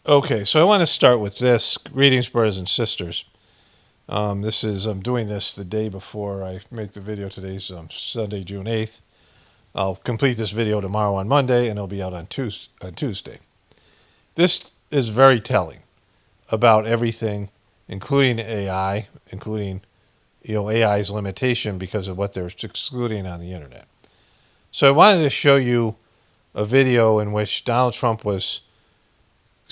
Okay, so I want to start with this. Greetings, brothers and sisters. I'm doing this the day before I make the video. Today's Sunday, June 8th. I'll complete this video tomorrow on Monday, and it'll be out on Tuesday. This is very telling about everything, including AI, including AI's limitation because of what they're excluding on the internet. So I wanted to show you a video in which Donald Trump was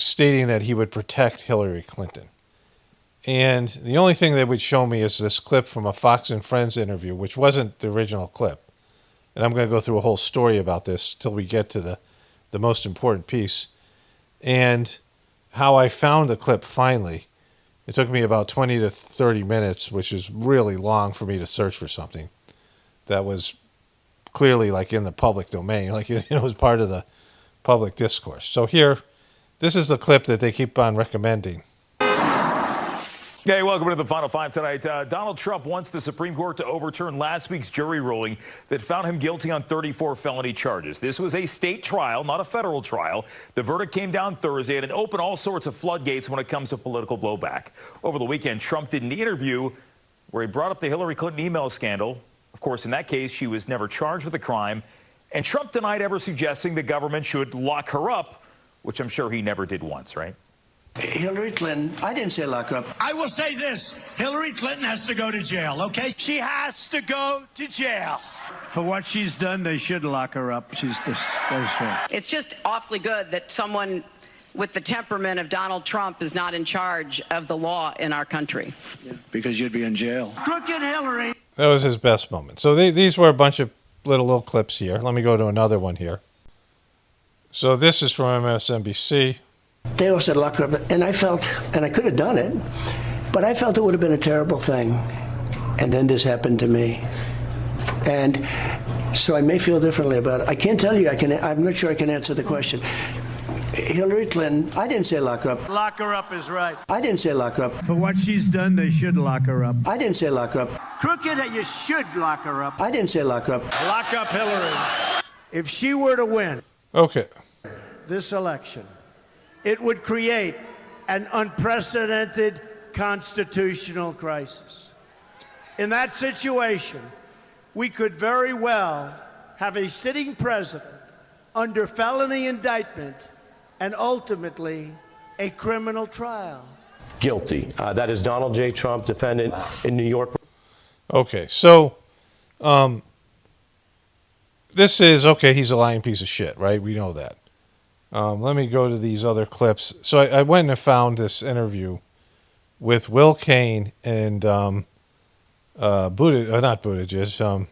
stating that he would protect Hillary Clinton. And the only thing they would show me is this clip from a Fox and Friends interview, which wasn't the original clip. And I'm going to go through a whole story about this till we get to the most important piece. And how I found the clip finally. It took me about 20 to 30 minutes, which is really long for me to search for something that was clearly like in the public domain, like it was part of the public discourse. So here, this is the clip that they keep on recommending. Hey, welcome to the Final Five tonight. Donald Trump wants the Supreme Court to overturn last week's jury ruling that found him guilty on 34 felony charges. This was a state trial, not a federal trial. The verdict came down Thursday, and it opened all sorts of floodgates when it comes to political blowback. Over the weekend, Trump did an interview where he brought up the Hillary Clinton email scandal. Of course, in that case, she was never charged with a crime. And Trump denied ever suggesting the government should lock her up, which I'm sure he never did once, right? Hillary Clinton, I didn't say lock her up. I will say this, Hillary Clinton has to go to jail, okay? She has to go to jail. For what she's done, they should lock her up. That's right. It's just awfully good that someone with the temperament of Donald Trump is not in charge of the law in our country. Yeah, because you'd be in jail. Crooked Hillary. That was his best moment. So these were a bunch of little clips here. Let me go to another one here. So this is from MSNBC. They all said lock her up, and I felt, and I could have done it, but I felt it would have been a terrible thing. And then this happened to me. And so I may feel differently about it. I can't tell you, I'm not sure I can answer the question. Hillary Clinton, I didn't say lock her up. Lock her up is right. I didn't say lock her up. For what she's done, they should lock her up. I didn't say lock her up. Crooked, you should lock her up. I didn't say lock her up. Lock up Hillary. If she were to win Okay. this election, it would create an unprecedented constitutional crisis. In that situation, we could very well have a sitting president under felony indictment and ultimately a criminal trial. Guilty. That is Donald J. Trump, defendant in New York. Okay, so this is, okay, he's a lying piece of shit, right? We know that. Let me go to these other clips. So I went and found this interview with Will Cain and not Buttigieg.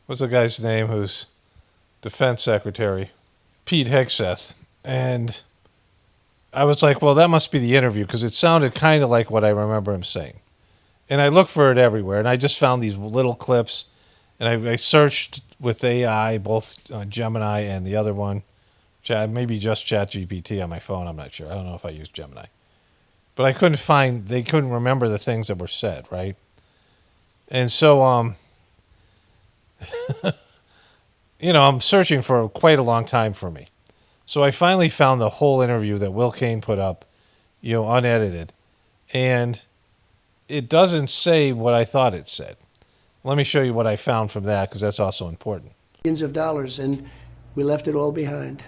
What's the guy's name who's defense secretary? Pete Hegseth. And I was like, well, that must be the interview because it sounded kind of like what I remember him saying. And I looked for it everywhere, and I just found these little clips. And I searched with AI, both Gemini and the other one. Maybe just ChatGPT on my phone. I'm not sure. I don't know if I use Gemini. But I couldn't they couldn't remember the things that were said, right? And so, I'm searching for quite a long time for me. So I finally found the whole interview that Will Cain put up, unedited. And it doesn't say what I thought it said. Let me show you what I found from that, because that's also important. Millions of dollars, and we left it all behind.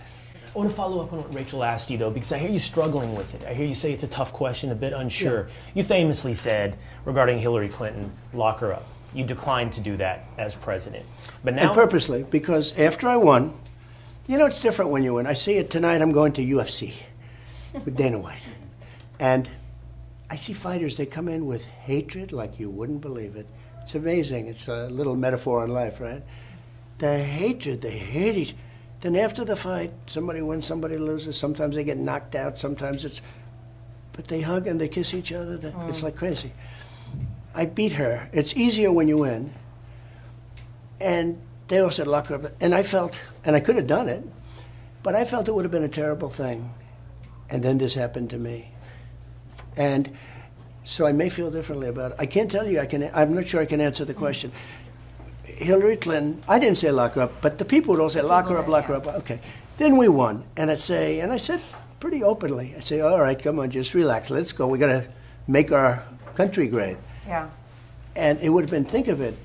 I want to follow up on what Rachel asked you, though, because I hear you struggling with it. I hear you say it's a tough question, a bit unsure. Yeah. You famously said, regarding Hillary Clinton, lock her up. You declined to do that as president. But now, and purposely, because after I won, it's different when you win. I see it tonight. I'm going to UFC with Dana White. And I see fighters, they come in with hatred like you wouldn't believe it. It's amazing. It's a little metaphor on life, right? The hatred, they hate each. Then after the fight, somebody wins, somebody loses. Sometimes they get knocked out. Sometimes but they hug and they kiss each other. It's like crazy. I beat her. It's easier when you win. And they all said, lock her up. And I felt, and I could have done it, but I felt it would have been a terrible thing. And then this happened to me. And so I may feel differently about it. I can't tell you, I'm not sure I can answer the question. Hillary Clinton, I didn't say lock her up, but the people would all say lock her up, lock her up. Okay. Then we won. And I said, pretty openly. I say, all right, come on, just relax. Let's go. We got to make our country great. Yeah. And it would have been, think of it,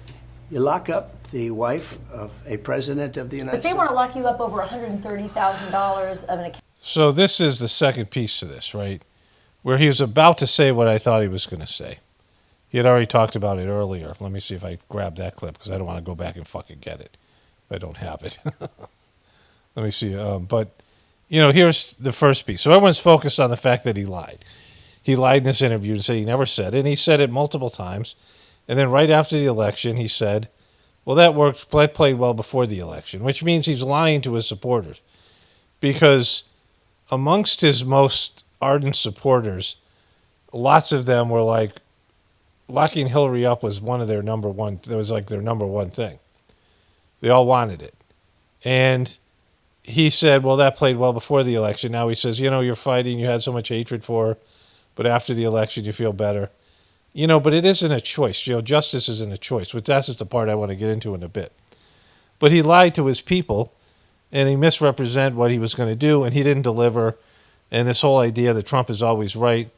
you lock up the wife of a president of the United But they States. want to lock you up over $130,000 of an account. So this is the second piece to this, right? Where he was about to say what I thought he was going to say. He had already talked about it earlier. Let me see if I grab that clip because I don't want to go back and fucking get it if I don't have it. Let me see. But, you know, here's the first piece. So everyone's focused on the fact that he lied. He lied in this interview and said he never said it. And he said it multiple times. And then right after the election, he said, well, that worked, played well before the election, which means he's lying to his supporters. Because amongst his most ardent supporters, lots of them were like, locking Hillary up was one of their number one, it was like their number one thing. They all wanted it. And he said, well, that played well before the election. Now he says, you know, you're fighting, you had so much hatred for her, but after the election, you feel better. You know, but it isn't a choice. You know, justice isn't a choice, which that's just the part I want to get into in a bit. But he lied to his people, and he misrepresented what he was going to do, and he didn't deliver. And this whole idea that Trump is always right,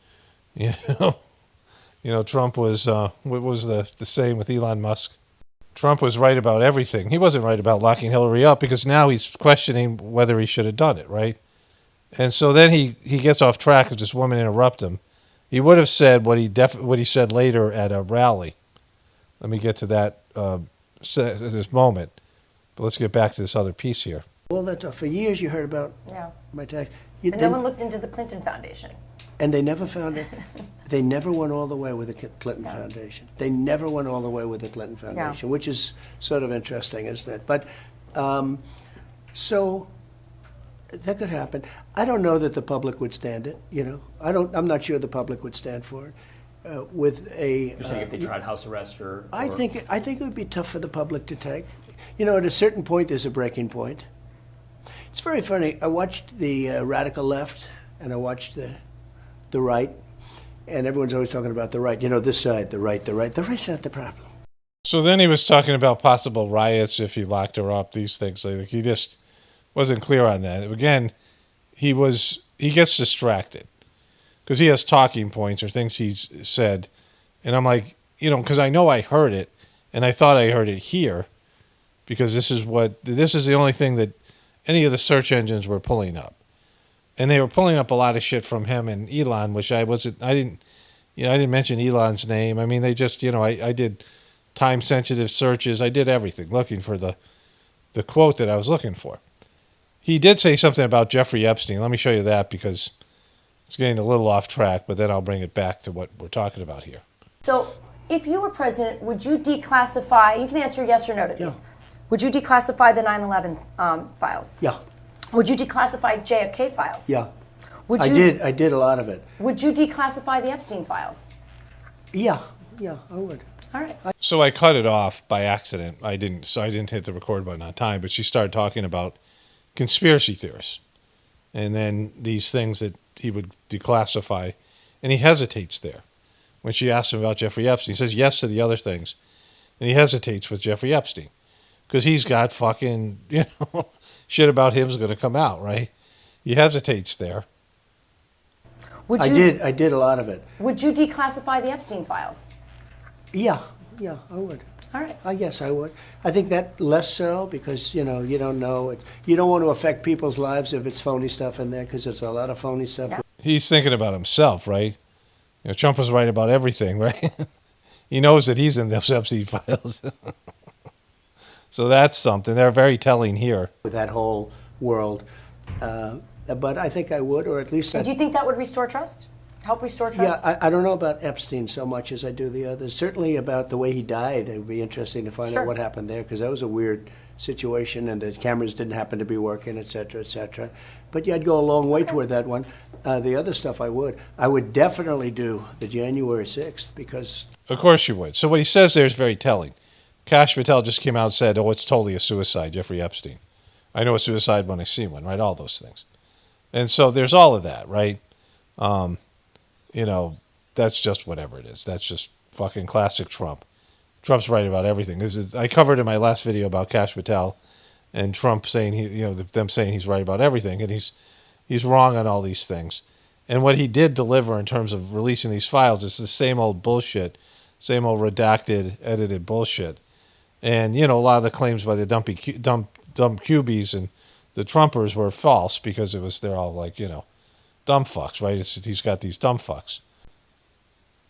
you know, Trump was, what was the saying with Elon Musk? Trump was right about everything. He wasn't right about locking Hillary up because now he's questioning whether he should have done it, right? And so then he gets off track because this woman interrupts him. He would have said what he said later at a rally. Let me get to that this moment. But let's get back to this other piece here. Well, that's for years you heard about my tax. And no one looked into the Clinton Foundation. And they never found it. They never went all the way with the Clinton Foundation. They never went all the way with the Clinton Foundation, which is sort of interesting, isn't it? But so that could happen. I don't know that the public would stand it. You know, I'm not sure the public would stand for it. With a, You're saying if they tried house arrest or I think it would be tough for the public to take. You know, at a certain point, there's a breaking point. It's very funny. I watched the radical left, and I watched the right, and everyone's always talking about the right. You know, this side, the right. The right's not the problem. So then he was talking about possible riots if he locked her up, these things. Like he just wasn't clear on that. Again, he gets distracted because he has talking points or things he's said. And I'm like, you know, because I know I heard it, and I thought I heard it here because this is the only thing that any of the search engines were pulling up. And they were pulling up a lot of shit from him and Elon, which I didn't mention Elon's name. I mean, they just, you know, I did time-sensitive searches. I did everything looking for the quote that I was looking for. He did say something about Jeffrey Epstein. Let me show you that because it's getting a little off track, but then I'll bring it back to what we're talking about here. So if you were president, would you declassify, you can answer yes or no to these. Yeah. Would you declassify the 9/11 files? Yeah. Would you declassify JFK files? Yeah. Would I you, did a lot of it. Would you declassify the Epstein files? Yeah, I would. All right. So I cut it off by accident. I didn't hit the record button on time, but she started talking about conspiracy theorists and then these things that he would declassify, and he hesitates there. When she asks him about Jeffrey Epstein, he says yes to the other things, and he hesitates with Jeffrey Epstein because he's got fucking, you know, shit about him's going to come out, right? He hesitates there. I did a lot of it. Would you declassify the Epstein files? Yeah, I would. All right. I guess I would. I think that less so because, you know, you don't know. You don't want to affect people's lives if it's phony stuff in there because there's a lot of phony stuff. Yeah. He's thinking about himself, right? You know, Trump was right about everything, right? He knows that he's in those Epstein files. So that's something. They're very telling here. With that whole world. But I think I would, or at least Do you think that would restore trust? Help restore trust? Yeah, I don't know about Epstein so much as I do the others. Certainly about the way he died. It would be interesting to find out what happened there because that was a weird situation and the cameras didn't happen to be working, et cetera, et cetera. But yeah, I'd go a long way toward that one. The other stuff I would definitely do the January 6th because... Of course you would. So what he says there is very telling. Kash Patel just came out and said, oh, it's totally a suicide, Jeffrey Epstein. I know a suicide when I see one, right? All those things. And so there's all of that, right? You know, that's just whatever it is. That's just fucking classic Trump. Trump's right about everything. I covered in my last video about Kash Patel and Trump saying them saying he's right about everything, and he's He's wrong on all these things. And what he did deliver in terms of releasing these files is the same old bullshit, same old redacted, edited bullshit. And, you know, a lot of the claims by the dumb cubies and the Trumpers were false because they're all like, you know, dumb fucks, right? He's got these dumb fucks.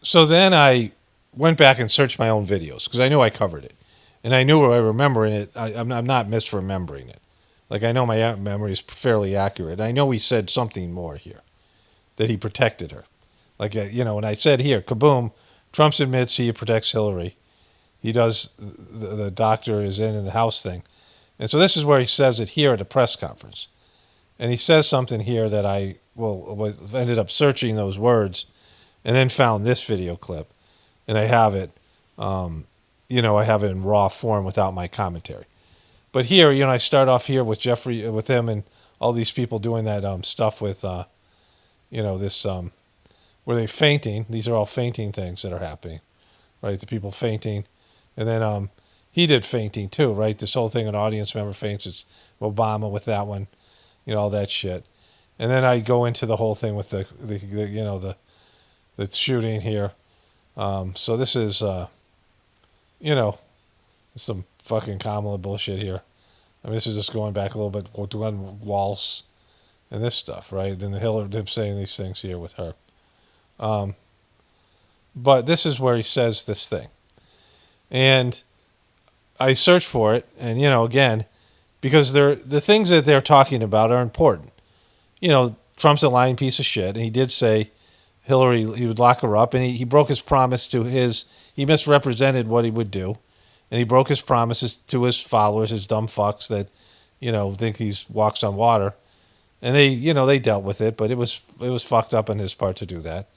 So then I went back and searched my own videos because I knew I covered it. And I knew I remember it. I'm not misremembering it. Like, I know my memory is fairly accurate. I know he said something more here, that he protected her. Like, you know, when I said here, kaboom, Trump admits he protects Hillary. He does, the doctor is in the House thing. And so this is where he says it here at a press conference. And he says something here that I ended up searching those words and then found this video clip. And I have it, you know, I have it in raw form without my commentary. But here, you know, I start off here with Jeffrey, with him and all these people doing that stuff with, you know, this, where they fainting. These are all fainting things that are happening, right? The people fainting. And then he did fainting too, right? This whole thing, an audience member faints. It's Obama with that one, you know, all that shit. And then I go into the whole thing with the you know, the shooting here. So this is, you know, some fucking Kamala bullshit here. I mean, this is just going back a little bit to Waltz and this stuff, right? And the Hillary, him saying these things here with her. But this is where he says this thing. And I searched for it, and, you know, again, because the things that they're talking about are important. You know, Trump's a lying piece of shit, and he did say Hillary, he would lock her up, and he broke his promise to he misrepresented what he would do. And he broke his promises to his followers, his dumb fucks that, you know, think he walks on water. And they, you know, they dealt with it, but it was fucked up on his part to do that.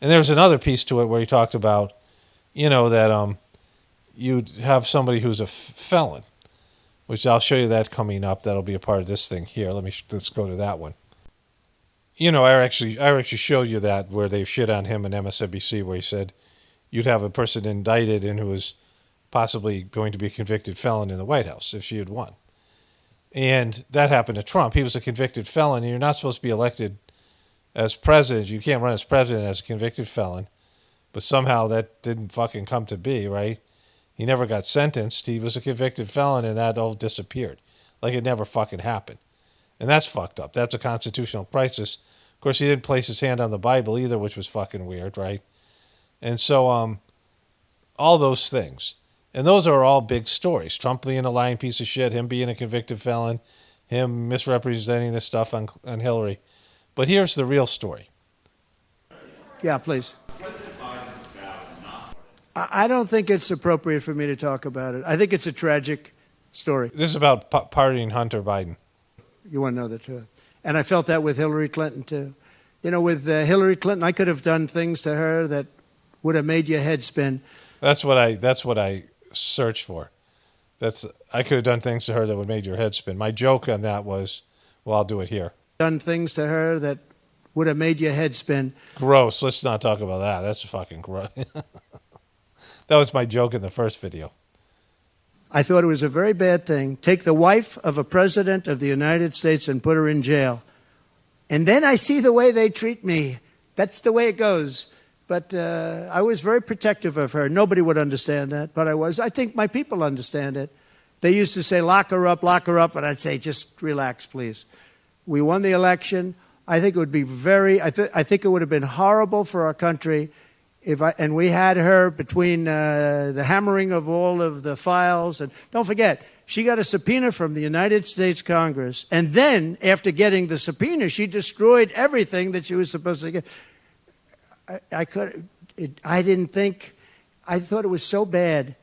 And there's another piece to it where he talked about, you know, that you'd have somebody who's a felon, which I'll show you that coming up. That'll be a part of this thing here. Let's go to that one. You know, I actually showed you that where they shit on him in MSNBC, where he said you'd have a person indicted and who was possibly going to be a convicted felon in the White House if she had won. And that happened to Trump. He was a convicted felon, and you're not supposed to be elected as president. You can't run as president as a convicted felon. But somehow that didn't fucking come to be, right? He never got sentenced. He was a convicted felon, and that all disappeared. Like it never fucking happened. And that's fucked up. That's a constitutional crisis. Of course, he didn't place his hand on the Bible either, which was fucking weird, right? And so, all those things. And those are all big stories. Trump being a lying piece of shit, him being a convicted felon, him misrepresenting this stuff on Hillary. But here's the real story. Yeah, please. I don't think it's appropriate for me to talk about it. I think it's a tragic story. This is about pardoning Hunter Biden. You want to know the truth. And I felt that with Hillary Clinton, too. You know, with Hillary Clinton, I could have done things to her that would have made your head spin. That's what I searched for. I could have done things to her that would have made your head spin. My joke on that was, well, I'll do it here. Done things to her that would have made your head spin. Gross. Let's not talk about that. That's fucking gross. That was my joke in the first video. I thought it was a very bad thing. Take the wife of a president of the United States and put her in jail. And then I see the way they treat me. That's the way it goes. But I was very protective of her. Nobody would understand that, but I was. I think my people understand it. They used to say, lock her up, and I'd say, just relax, please. We won the election. I think it would be I think it would have been horrible for our country and we had her between the hammering of all of the files. And don't forget, she got a subpoena from the United States Congress. And then, after getting the subpoena, she destroyed everything that she was supposed to get. I thought it was so bad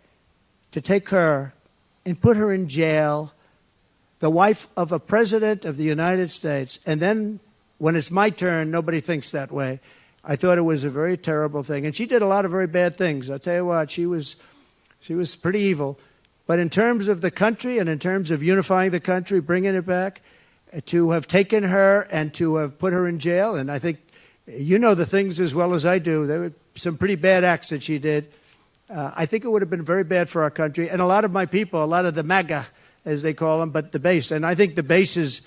to take her and put her in jail, the wife of a president of the United States, and then when it's my turn, nobody thinks that way. I thought it was a very terrible thing. And she did a lot of very bad things. I'll tell you what, she was pretty evil. But in terms of the country and in terms of unifying the country, bringing it back, to have taken her and to have put her in jail, and I think you know the things as well as I do. There were some pretty bad acts that she did. I think it would have been very bad for our country. And a lot of my people, a lot of the MAGA, as they call them, but the base. And I think the base is,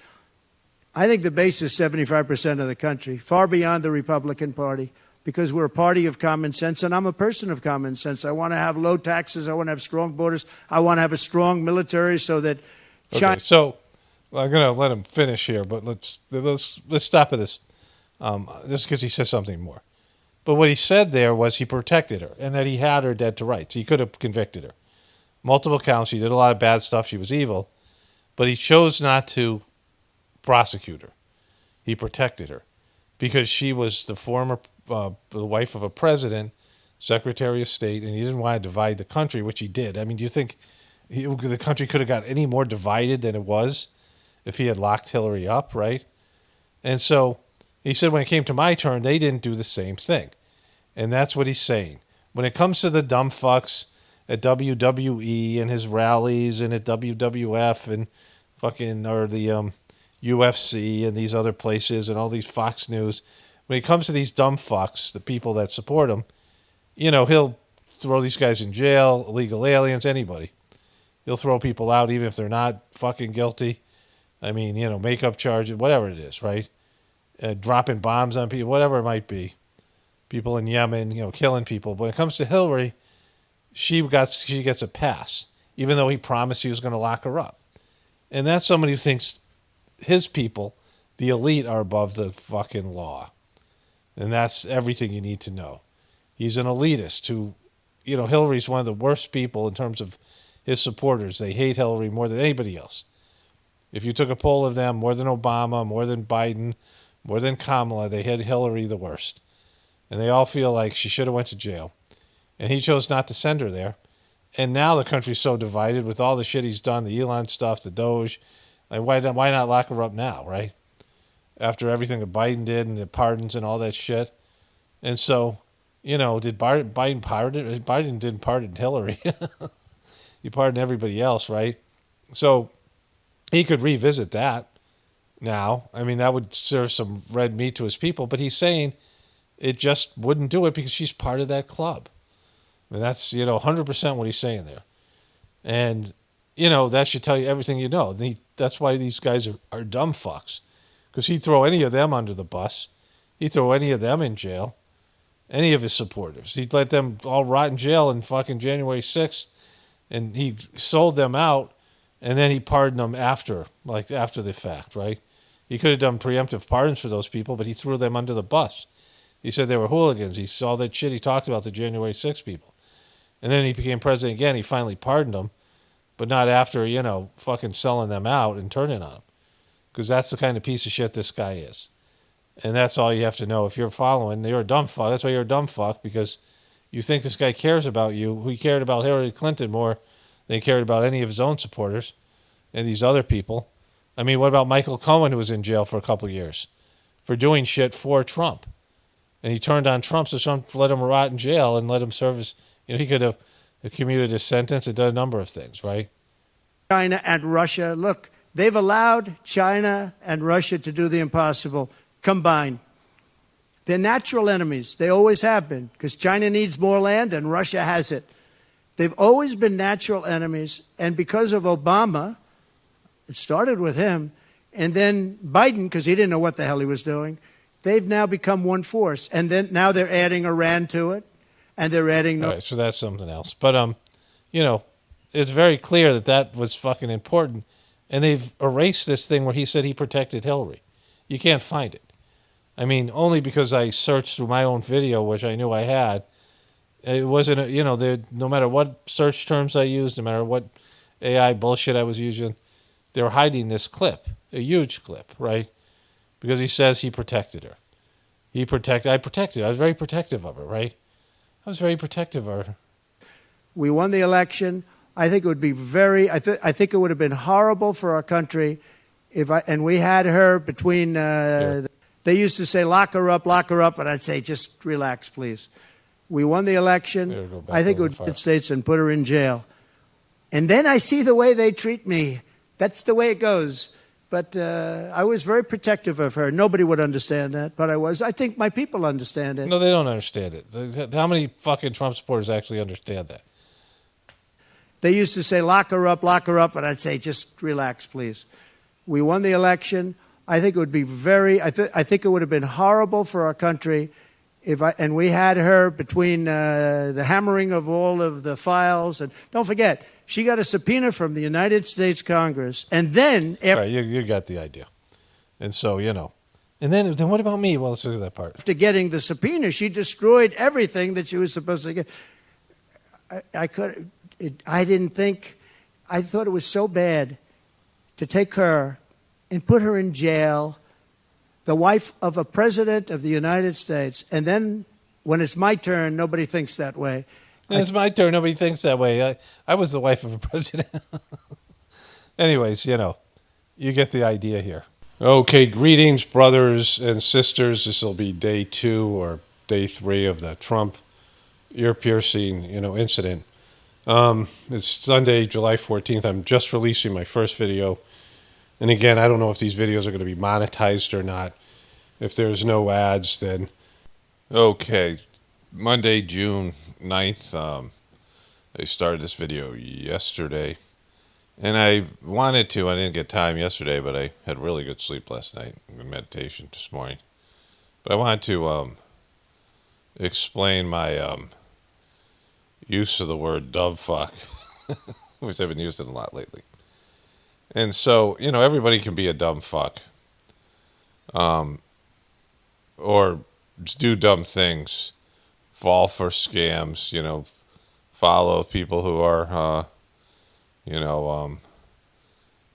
I think the base is 75% of the country, far beyond the Republican Party, because we're a party of common sense, and I'm a person of common sense. I want to have low taxes. I want to have strong borders. I want to have a strong military so that China... Okay, so I'm going to let him finish here, but let's stop at this, just because he says something more. But what he said there was he protected her and that he had her dead to rights. He could have convicted her. Multiple counts. She did a lot of bad stuff. She was evil. But he chose not to prosecute her. He protected her because she was the former the wife of a president, Secretary of State, and he didn't want to divide the country, which he did. I mean, do you think the country could have got any more divided than it was if he had locked Hillary up, right? And so he said when it came to my turn, they didn't do the same thing. And that's what he's saying. When it comes to the dumb fucks at WWE and his rallies and at WWF and fucking, or the UFC and these other places and all these Fox News, when it comes to these dumb fucks, the people that support him, you know, he'll throw these guys in jail, illegal aliens, anybody. He'll throw people out even if they're not fucking guilty. I mean, you know, makeup charges, whatever it is, right? Dropping bombs on people, whatever it might be. People in Yemen, you know, killing people. But when it comes to Hillary, she gets a pass, even though he promised he was going to lock her up. And that's somebody who thinks his people, the elite, are above the fucking law. And that's everything you need to know. He's an elitist who, you know, Hillary's one of the worst people in terms of his supporters. They hate Hillary more than anybody else. If you took a poll of them, more than Obama, more than Biden, more than Kamala, they had Hillary the worst. And they all feel like she should have went to jail. And he chose not to send her there. And now the country's so divided with all the shit he's done, the Elon stuff, the Doge. Like, why not lock her up now, right? After everything that Biden did and the pardons and all that shit. And so, you know, did Biden pardon? Biden didn't pardon Hillary. He pardoned everybody else, right? So he could revisit that now. I mean, that would serve some red meat to his people. But he's saying it just wouldn't do it because she's part of that club. I mean, that's, you know, 100% what he's saying there. And, you know, that should tell you everything you know. That's why these guys are dumb fucks. Because he'd throw any of them under the bus. He'd throw any of them in jail. Any of his supporters. He'd let them all rot in jail in fucking January 6th. And he sold them out. And then he pardoned them after the fact, right? He could have done preemptive pardons for those people, but he threw them under the bus. He said they were hooligans. He saw that shit he talked about, the January 6th people. And then he became president again. He finally pardoned them, but not after, you know, fucking selling them out and turning on them. Because that's the kind of piece of shit this guy is. And that's all you have to know. If you're following, you're a dumb fuck. That's why you're a dumb fuck, because you think this guy cares about you. He cared about Hillary Clinton more than he cared about any of his own supporters and these other people. I mean, what about Michael Cohen, who was in jail for a couple of years for doing shit for Trump? And he turned on Trump, so Trump let him rot in jail and let him serve his, you know, he could have commuted his sentence and done a number of things, right? China and Russia, look, they've allowed China and Russia to do the impossible combined. They're natural enemies. They always have been, because China needs more land and Russia has it. They've always been natural enemies, and because of Obama, it started with him, and then Biden, because he didn't know what the hell he was doing, they've now become one force. And then now they're adding Iran to it, and they're adding... All right, so that's something else. But, you know, it's very clear that was fucking important. And they've erased this thing where he said he protected Hillary. You can't find it. I mean, only because I searched through my own video, which I knew I had. It wasn't, you know, no matter what search terms I used, no matter what AI bullshit I was using, they were hiding this clip, a huge clip, right? Because he says he protected her. I protected her. I was very protective of her, right? I was very protective of her. We won the election. I think it would be I think it would have been horrible for our country and we had her between, they used to say, lock her up, and I'd say, just relax, please. We won the election. I think it would be United States and put her in jail. And then I see the way they treat me. That's the way it goes. But I was very protective of her. Nobody would understand that, but I was. I think my people understand it. No, they don't understand it. How many fucking Trump supporters actually understand that? They used to say, lock her up, and I'd say, just relax, please. We won the election. I think it would be I think it would have been horrible for our country and we had her between the hammering of all of the files. And don't forget, she got a subpoena from the United States Congress. And then right, you got the idea. And so, and then what about me? Well, let's look at that part. After getting the subpoena, she destroyed everything that she was supposed to get. I thought it was so bad to take her and put her in jail, the wife of a president of the United States, and then when it's my turn, nobody thinks that way. It's my turn. Nobody thinks that way. I was the wife of a president. Anyways, you get the idea here. Okay, greetings, brothers and sisters. This will be day 2 or day 3 of the Trump ear-piercing, incident. It's Sunday, July 14th. I'm just releasing my first video. And again, I don't know if these videos are going to be monetized or not. If there's no ads, then... Okay, Monday, June 9th. I started this video yesterday. And I wanted to. I didn't get time yesterday, but I had really good sleep last night. Meditation this morning. But I wanted to explain my use of the word "dumb fuck," which I've been using a lot lately. And so, everybody can be a dumb fuck, or do dumb things, fall for scams. Follow people who are,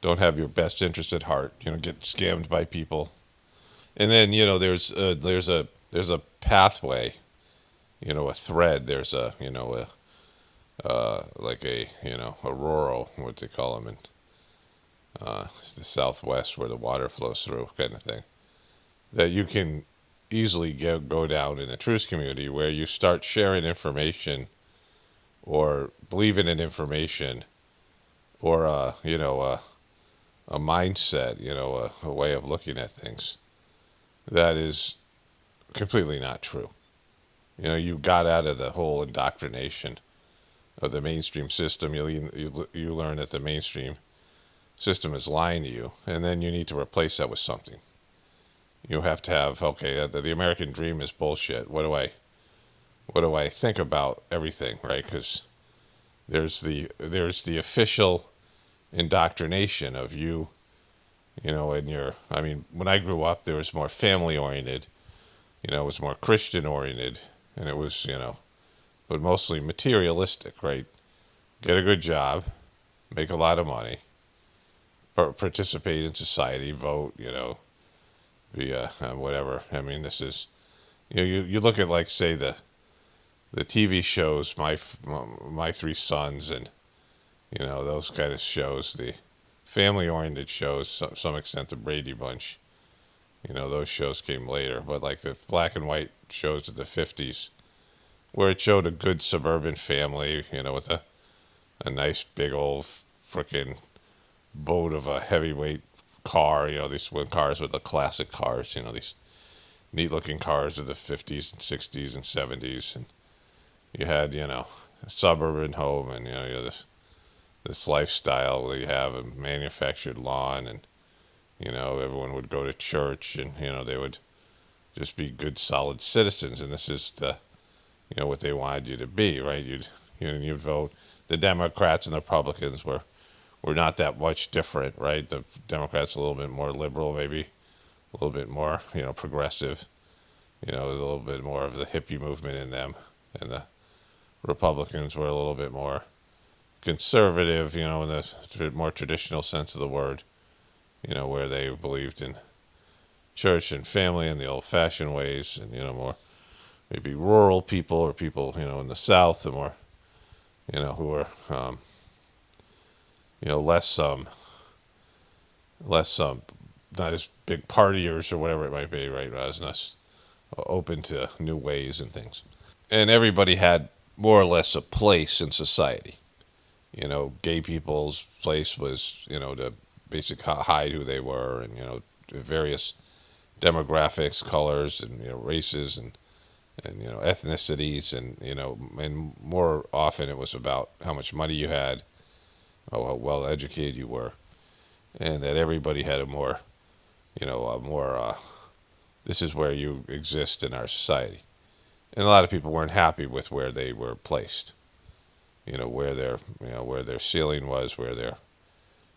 don't have your best interest at heart. Get scammed by people, and then there's a pathway, a thread. There's a like a rural, what they call them in it's the Southwest where the water flows through, kind of thing, that you can easily go down in the truth community, where you start sharing information or believing in information or a mindset, a way of looking at things that is completely not true. You got out of the whole indoctrination of the mainstream system. You learn that the mainstream system is lying to you, and then you need to replace that with something. You have to have, the American dream is bullshit. What do I think about everything, right? Because there's the official indoctrination of you, and when I grew up, there was more family oriented, it was more Christian oriented, and it was, but mostly materialistic, right? Get a good job, make a lot of money, participate in society, vote, be whatever. This is, you look at, like, say, the TV shows, my Three Sons, and those kind of shows, the family-oriented shows, to some extent the Brady Bunch. Those shows came later, but like the black and white shows of the 50s, where it showed a good suburban family, with a nice big old frickin' boat of a heavyweight car, these cars with the classic cars, these neat-looking cars of the 50s and 60s and 70s, and you had, a suburban home, and, this lifestyle where you have a manufactured lawn, and, everyone would go to church, and, they would just be good, solid citizens, and this is the, what they wanted you to be, right? You'd vote. The Democrats and the Republicans were not that much different, right? The Democrats a little bit more liberal, maybe a little bit more, progressive, a little bit more of the hippie movement in them, and the Republicans were a little bit more conservative, in the more traditional sense of the word, where they believed in church and family in the old-fashioned ways, and, more maybe rural people or people, in the South, and more, who were, less not as big partiers or whatever it might be, right? Not as open to new ways and things. And everybody had more or less a place in society. Gay people's place was, to basically hide who they were, and, various demographics, colors, and, races, and ethnicities, and, and more often it was about how much money you had, how well educated you were, and that everybody had a more more. This is where you exist in our society, and a lot of people weren't happy with where they were placed. Where their ceiling was, where their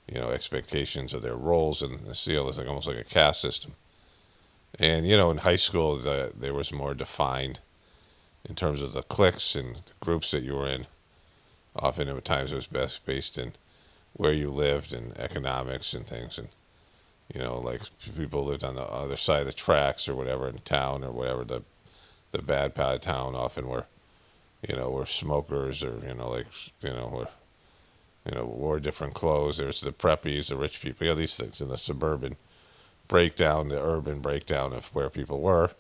expectations of their roles in the seal is like almost like a caste system. And in high school, there was more defined in terms of the cliques and the groups that you were in. Often at times it was best based in where you lived and economics and things. And, like people lived on the other side of the tracks or whatever in town or whatever. The bad part of town often were smokers or, wore different clothes. There's the preppies, the rich people, these things in the suburban breakdown, the urban breakdown of where people were.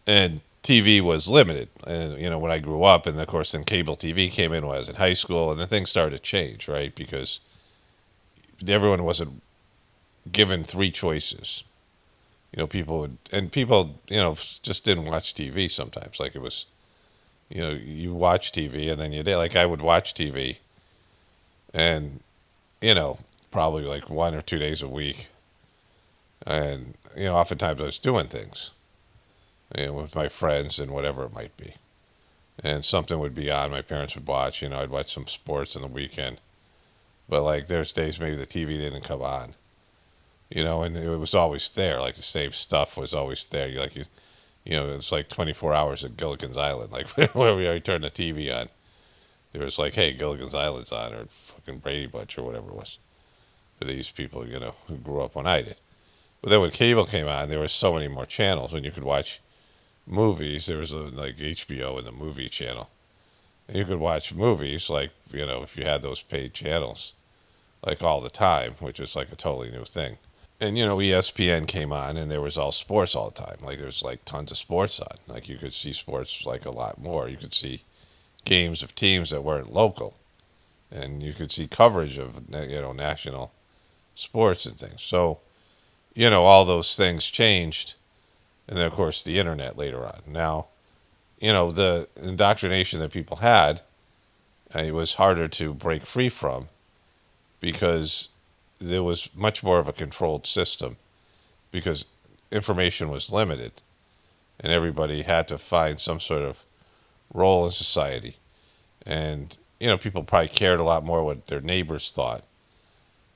And TV was limited. And, when I grew up, and of course then cable TV came in when I was in high school, and then things started to change, right? Because everyone wasn't given three choices. People just didn't watch TV sometimes. Like it was, you watch TV and then you did. Like I would watch TV and, probably like 1 or 2 days a week. And, oftentimes I was doing things, with my friends and whatever it might be. And something would be on, my parents would watch, I'd watch some sports on the weekend. But like there's days maybe the TV didn't come on, and it was always there. Like the same stuff was always there. It's like 24 hours at Gilligan's Island. Like whenever you turn the TV on, there was like, hey, Gilligan's Island's on, or fucking Brady Bunch or whatever it was. For these people, who grew up when I did. But then when cable came on, there were so many more channels. When you could watch movies, there was like HBO and the movie channel. And you could watch movies like, if you had those paid channels, like all the time, which was like a totally new thing. And, ESPN came on and there was all sports all the time. Like there was like tons of sports on. Like you could see sports like a lot more. You could see games of teams that weren't local. And you could see coverage of, national sports and things. So, all those things changed. And then, of course, the internet later on. Now, the indoctrination that people had, it was harder to break free from because there was much more of a controlled system because information was limited and everybody had to find some sort of role in society. And, people probably cared a lot more what their neighbors thought.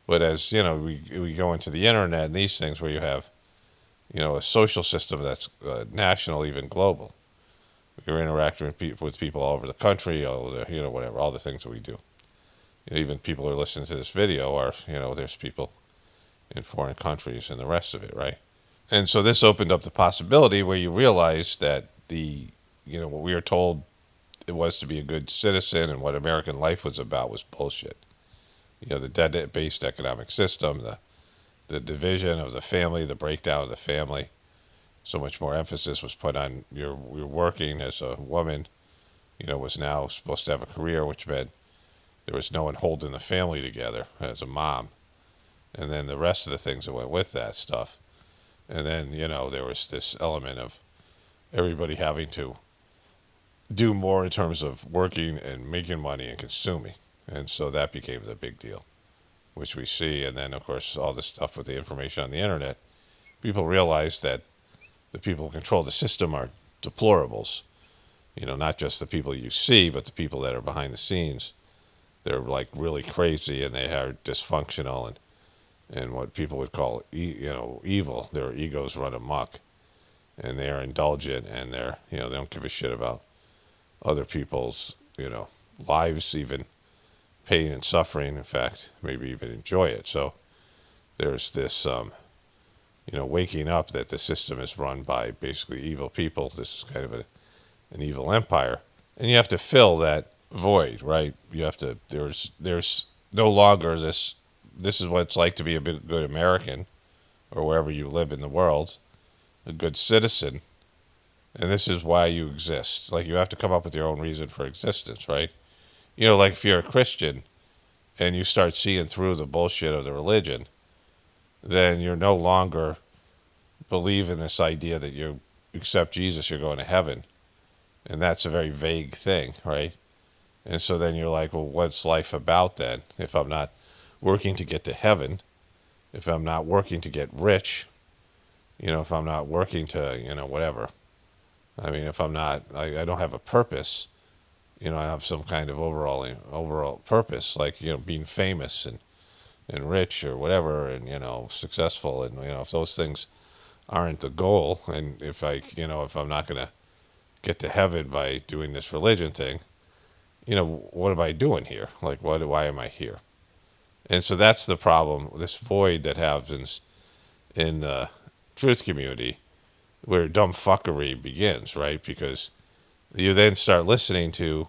But as, we go into the internet and these things where you have, a social system that's national, even global. You're interacting with people all over the country, whatever, all the things that we do. Even people who are listening to this video are, there's people in foreign countries and the rest of it, right? And so this opened up the possibility where you realize that what we were told it was to be a good citizen and what American life was about was bullshit. The debt-based economic system, the division of the family, the breakdown of the family. So much more emphasis was put on you're working as a woman, was now supposed to have a career, which meant there was no one holding the family together as a mom. And then the rest of the things that went with that stuff. And then, there was this element of everybody having to do more in terms of working and making money and consuming. And so that became the big deal, which we see. And then, of course, all this stuff with the information on the internet, people realize that the people who control the system are deplorables. Not just the people you see, but the people that are behind the scenes. They're like really crazy and they are dysfunctional and what people would call, evil. Their egos run amok and they are indulgent and they don't give a shit about other people's, lives, even pain and suffering. In fact, maybe even enjoy it. So there's this, waking up that the system is run by basically evil people. This is kind of an evil empire. And you have to fill that void, right? You have to, there's no longer this is what it's like to be a good American or wherever you live in the world, a good citizen. And this is why you exist. Like you have to come up with your own reason for existence, right? Like if you're a Christian and you start seeing through the bullshit of the religion, then you're no longer believe in this idea that you accept Jesus, you're going to heaven. And that's a very vague thing, right? And so then you're like, well, what's life about then? If I'm not working to get to heaven, if I'm not working to get rich, if I'm not working to, whatever. I mean, if I'm not, I don't have a purpose. I have some kind of overall purpose, like, being famous and rich or whatever, and, successful. And, if those things aren't the goal, and if if I'm not going to get to heaven by doing this religion thing, what am I doing here? Like, why am I here? And so that's the problem, this void that happens in the truth community, where dumb fuckery begins, right? Because you then start listening to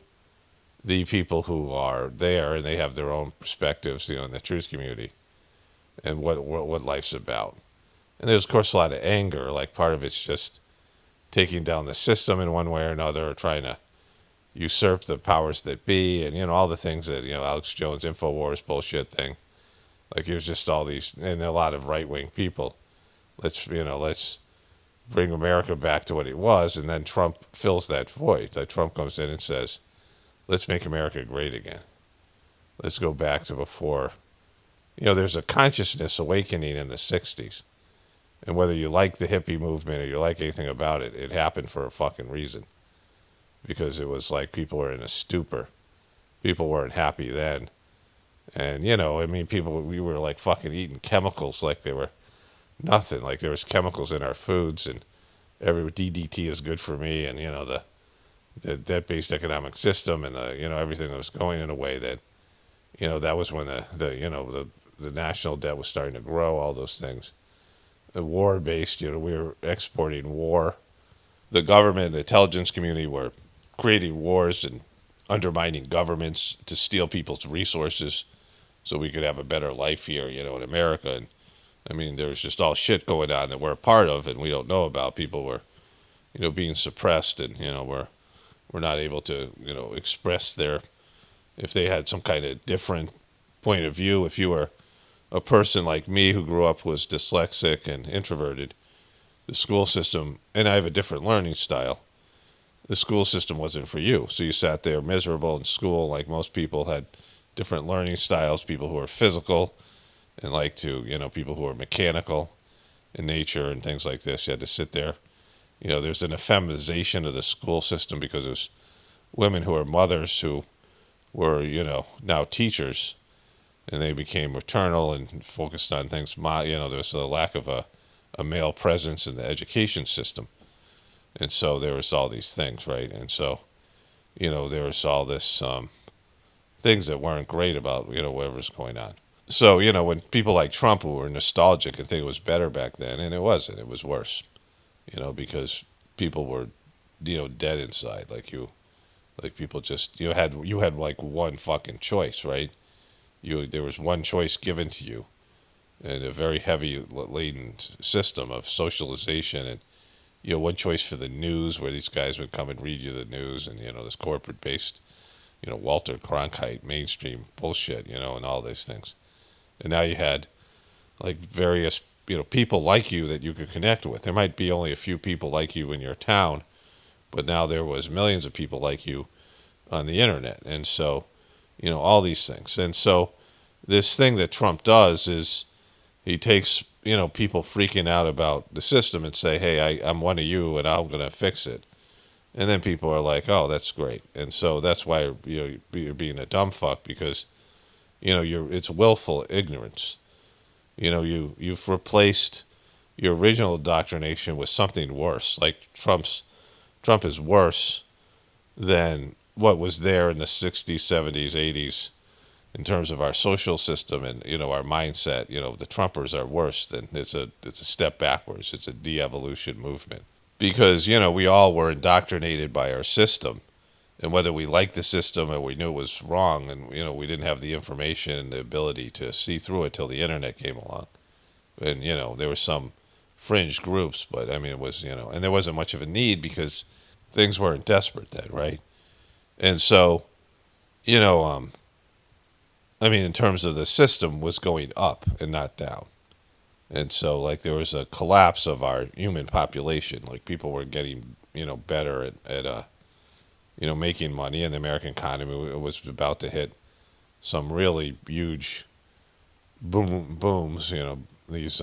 the people who are there, and they have their own perspectives, in the truth community, and what life's about. And there's, of course, a lot of anger. Like, part of it's just taking down the system in one way or another, or trying to usurp the powers that be, and, all the things that, Alex Jones' InfoWars bullshit thing. Like, there's just all these, and a lot of right-wing people. Let's bring America back to what it was, and then Trump fills that void. Like, Trump comes in and says, let's make America great again. Let's go back to before. There's a consciousness awakening in the 60s. And whether you like the hippie movement or you like anything about it, it happened for a fucking reason. Because it was like people were in a stupor. People weren't happy then. And, we were like fucking eating chemicals like they were nothing. Like, there was chemicals in our foods, and every DDT is good for me, and, the debt-based economic system, and everything that was going in a way that, that was when the national debt was starting to grow, all those things. The war-based, we were exporting war. The government, the intelligence community were creating wars and undermining governments to steal people's resources so we could have a better life here, in America. And I mean, there was just all shit going on that we're a part of and we don't know about. People were, being suppressed, and, we're not able to, express if they had some kind of different point of view. If you were a person like me who grew up, was dyslexic and introverted, the school system, and I have a different learning style, the school system wasn't for you. So you sat there miserable in school. Like, most people had different learning styles, people who are physical and like to, people who are mechanical in nature and things like this. You had to sit there. There's an effeminization of the school system because it was women who are mothers who were, now teachers, and they became maternal and focused on things. There was a lack of a male presence in the education system. And so there was all these things, right? And so, there was all this things that weren't great about, whatever was going on. So, when people like Trump, who were nostalgic and think it was better back then, and it wasn't, it was worse, because people were, dead inside. Like people just, you had like one fucking choice, right? There was one choice given to you, and a very heavy laden system of socialization, and, one choice for the news, where these guys would come and read you the news, and, this corporate based, Walter Cronkite mainstream bullshit, and all these things. And now you had like various, people like you that you could connect with. There might be only a few people like you in your town, but now there was millions of people like you on the internet. And so, all these things. And so this thing that Trump does is he takes, people freaking out about the system and say, hey, I'm one of you and I'm going to fix it. And then people are like, oh, that's great. And so that's why you're being a dumb fuck, because, it's willful ignorance. You've replaced your original indoctrination with something worse. Like Trump is worse than what was there in the 60s, 70s, 80s in terms of our social system and, our mindset. The Trumpers are worse than, it's a step backwards. It's a de-evolution movement. Because, we all were indoctrinated by our system. And whether we liked the system or we knew it was wrong, and, we didn't have the information and the ability to see through it till the internet came along. And, there were some fringe groups, but I mean, it was, and there wasn't much of a need because things weren't desperate then, right? And so, I mean, in terms of the system was going up and not down. And so, like, there was a collapse of our human population. Like, people were getting, better at making money, and the American economy was about to hit some really huge booms, these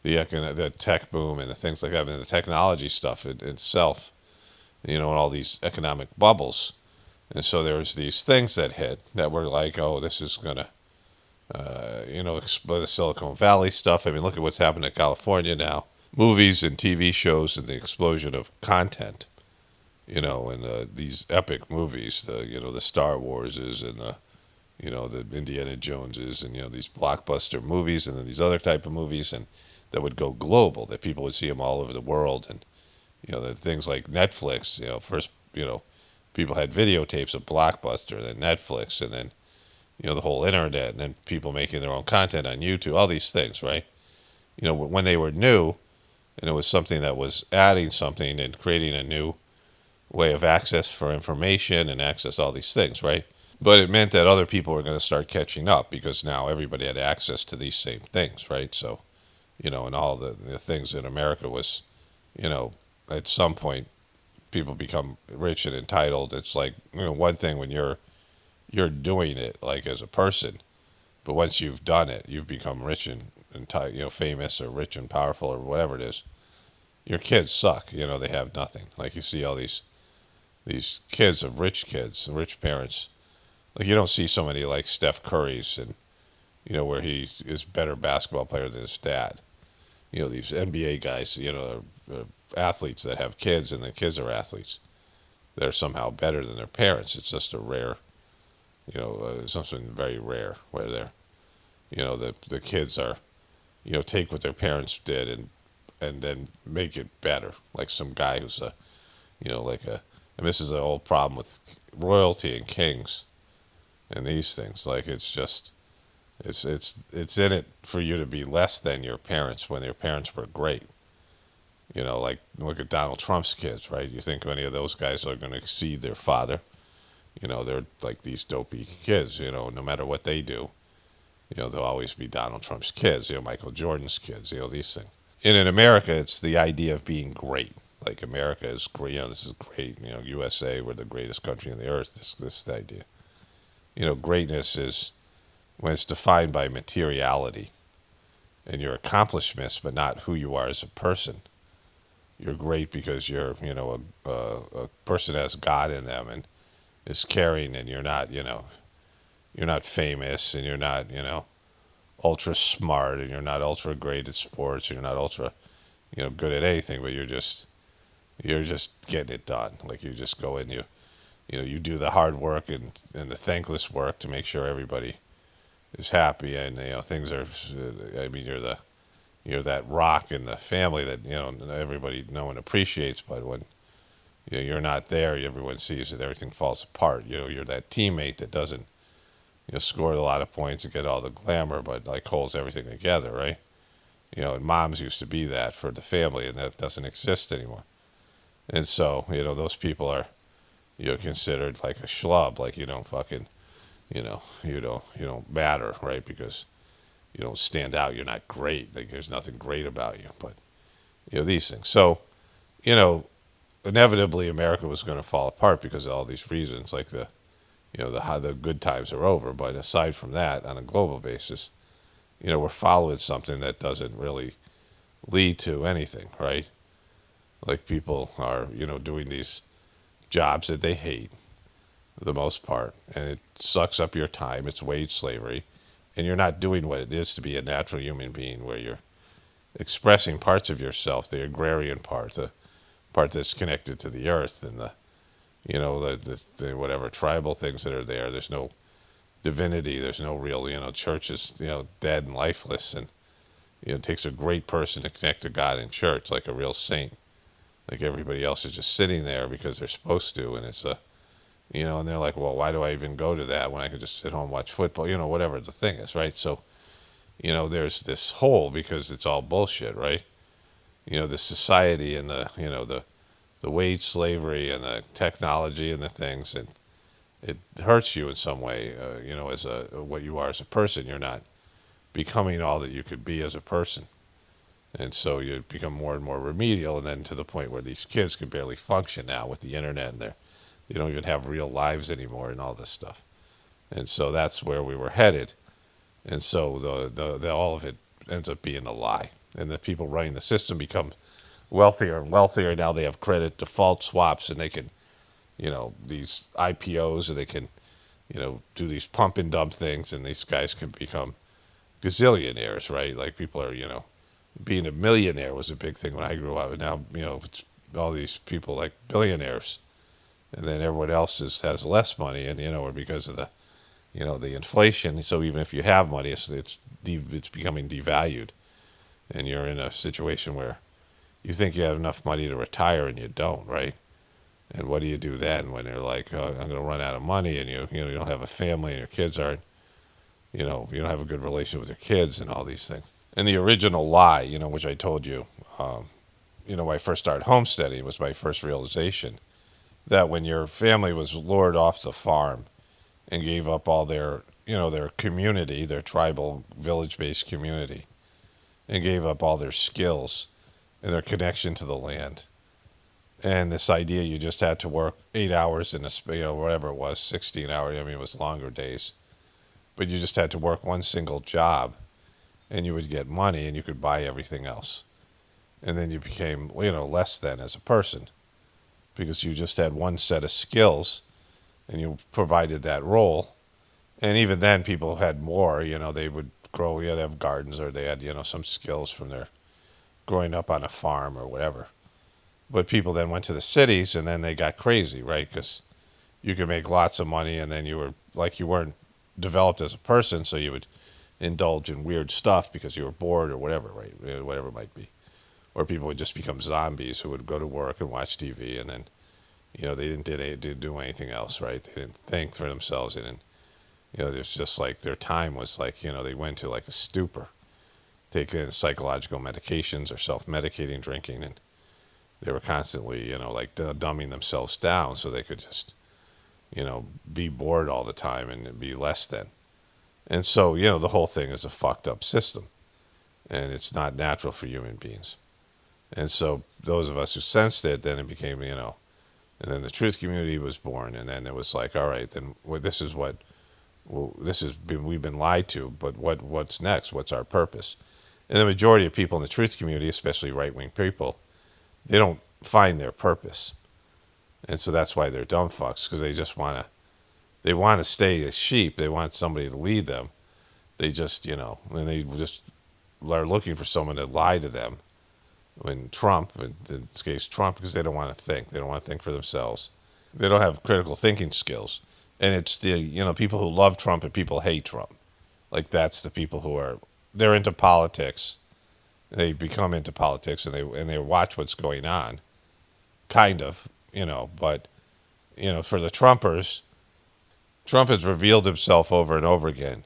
the tech boom and the things like that, and the technology stuff itself, and all these economic bubbles. And so there's these things that hit that were like, oh, this is going to, explode the Silicon Valley stuff. I mean, look at what's happened in California now. Movies and TV shows and the explosion of content, and these epic movies, the Star Warses and the Indiana Joneses and, these blockbuster movies and then these other type of movies and that would go global, that people would see them all over the world. And, the things like Netflix, first, people had videotapes of Blockbuster, then Netflix, and then, the whole internet, and then people making their own content on YouTube, all these things, right? When they were new, and it was something that was adding something and creating a new way of access for information and access all these things, right? But it meant that other people were going to start catching up because now everybody had access to these same things, right? So, and all the things in America was, at some point, people become rich and entitled. It's like, one thing when you're doing it like as a person, but once you've done it, you've become rich and famous or rich and powerful or whatever it is. Your kids suck. They have nothing. Like you see all these kids of rich kids, rich parents. Like you don't see so many like Steph Curry's and where he is better basketball player than his dad. These NBA guys, athletes that have kids and the kids are athletes. They're somehow better than their parents. It's just a rare, something very rare where they're, the kids are, take what their parents did and then make it better. Like some guy who's and this is the old problem with royalty and kings and these things. Like it's just, it's in it for you to be less than your parents when your parents were great. Like look at Donald Trump's kids, right? You think any of those guys are going to exceed their father? They're like these dopey kids, no matter what they do, they'll always be Donald Trump's kids, Michael Jordan's kids, these things. And in America, it's the idea of being great. Like America is great, this is great, USA, we're the greatest country on the earth, this idea. Greatness is when it's defined by materiality and your accomplishments, but not who you are as a person. You're great because you're, a person that has God in them and is caring, and you're not, you're not famous, and you're not, ultra smart, and you're not ultra great at sports, and you're not ultra, good at anything, but you're just getting it done. Like you just go in, you do the hard work and the thankless work to make sure everybody is happy, and things are. I mean, you're that rock in the family that no one appreciates, but when you're not there, everyone sees that everything falls apart. You're that teammate that doesn't score a lot of points and get all the glamour, but like holds everything together, right? And moms used to be that for the family, and that doesn't exist anymore. And so those people are considered like a schlub, like you don't fucking you don't matter, right? Because you don't stand out, you're not great, like there's nothing great about you. But these things, so inevitably America was going to fall apart because of all these reasons, like how the good times are over. But aside from that, on a global basis, we're following something that doesn't really lead to anything, right? Like people are doing these jobs that they hate for the most part, and it sucks up your time. It's wage slavery, and you're not doing what it is to be a natural human being, where you're expressing parts of yourself, the agrarian part, the part that's connected to the earth, and the whatever tribal things that are there. There's no divinity. There's no real, church is, dead and lifeless. And, it takes a great person to connect to God in church, like a real saint. Like everybody else is just sitting there because they're supposed to. And it's and they're like, well, why do I even go to that when I can just sit home and watch football? Whatever the thing is, right? So, there's this hole because it's all bullshit, right? The society and the wage slavery and the technology and the things, and it hurts you in some way, as what you are as a person. You're not becoming all that you could be as a person. And so you become more and more remedial, and then to the point where these kids can barely function now with the internet, and they don't even have real lives anymore and all this stuff. And so that's where we were headed. And so the all of it ends up being a lie. and the people running the system become wealthier and wealthier. Now they have credit default swaps, and they can, these IPOs, and they can, do these pump and dump things, and these guys can become gazillionaires, right? Like people are, being a millionaire was a big thing when I grew up, and now, it's all these people like billionaires, and then everyone else has less money, and or because of the, the inflation. So even if you have money, it's becoming devalued, and you're in a situation where you think you have enough money to retire and you don't, right? And what do you do then when they're like, oh, I'm going to run out of money, and you don't have a family, and your kids aren't, you don't have a good relationship with your kids, and all these things. And the original lie, which I told you, when I first started homesteading, was my first realization that when your family was lured off the farm and gave up all their, their community, their tribal village-based community, and gave up all their skills and their connection to the land, and this idea you just had to work 8 hours in a, whatever it was, 16 hours, I mean, it was longer days, but you just had to work one single job, and you would get money, and you could buy everything else. And then you became, less than as a person, because you just had one set of skills, and you provided that role. And even then, people had more, they would grow, they have gardens, or they had, some skills from their growing up on a farm or whatever. But people then went to the cities, and then they got crazy, right? Because you could make lots of money, and then you weren't developed as a person, so you would indulge in weird stuff because you were bored or whatever, right? Whatever it might be. Or people would just become zombies who would go to work and watch TV, and then, they didn't do anything else, right? They didn't think for themselves. They didn't, there's just like their time was like, they went to like a stupor, taking psychological medications or self-medicating, drinking, and they were constantly, like dumbing themselves down so they could just, be bored all the time and be less than. And so, the whole thing is a fucked up system, and it's not natural for human beings. And so those of us who sensed it, then it became, and then the truth community was born, and then it was like, all right, then we've been lied to, but what's next? What's our purpose? And the majority of people in the truth community, especially right-wing people, they don't find their purpose. And so that's why they're dumb fucks, because they just want to stay as sheep. They want somebody to lead them. They just, and they just are looking for someone to lie to them. When Trump, in this case Trump, because they don't want to think. They don't want to think for themselves. They don't have critical thinking skills. And it's the, people who love Trump and people hate Trump. Like that's the people they're into politics. They become into politics, and they watch what's going on. Kind of, but, for the Trumpers, Trump has revealed himself over and over again.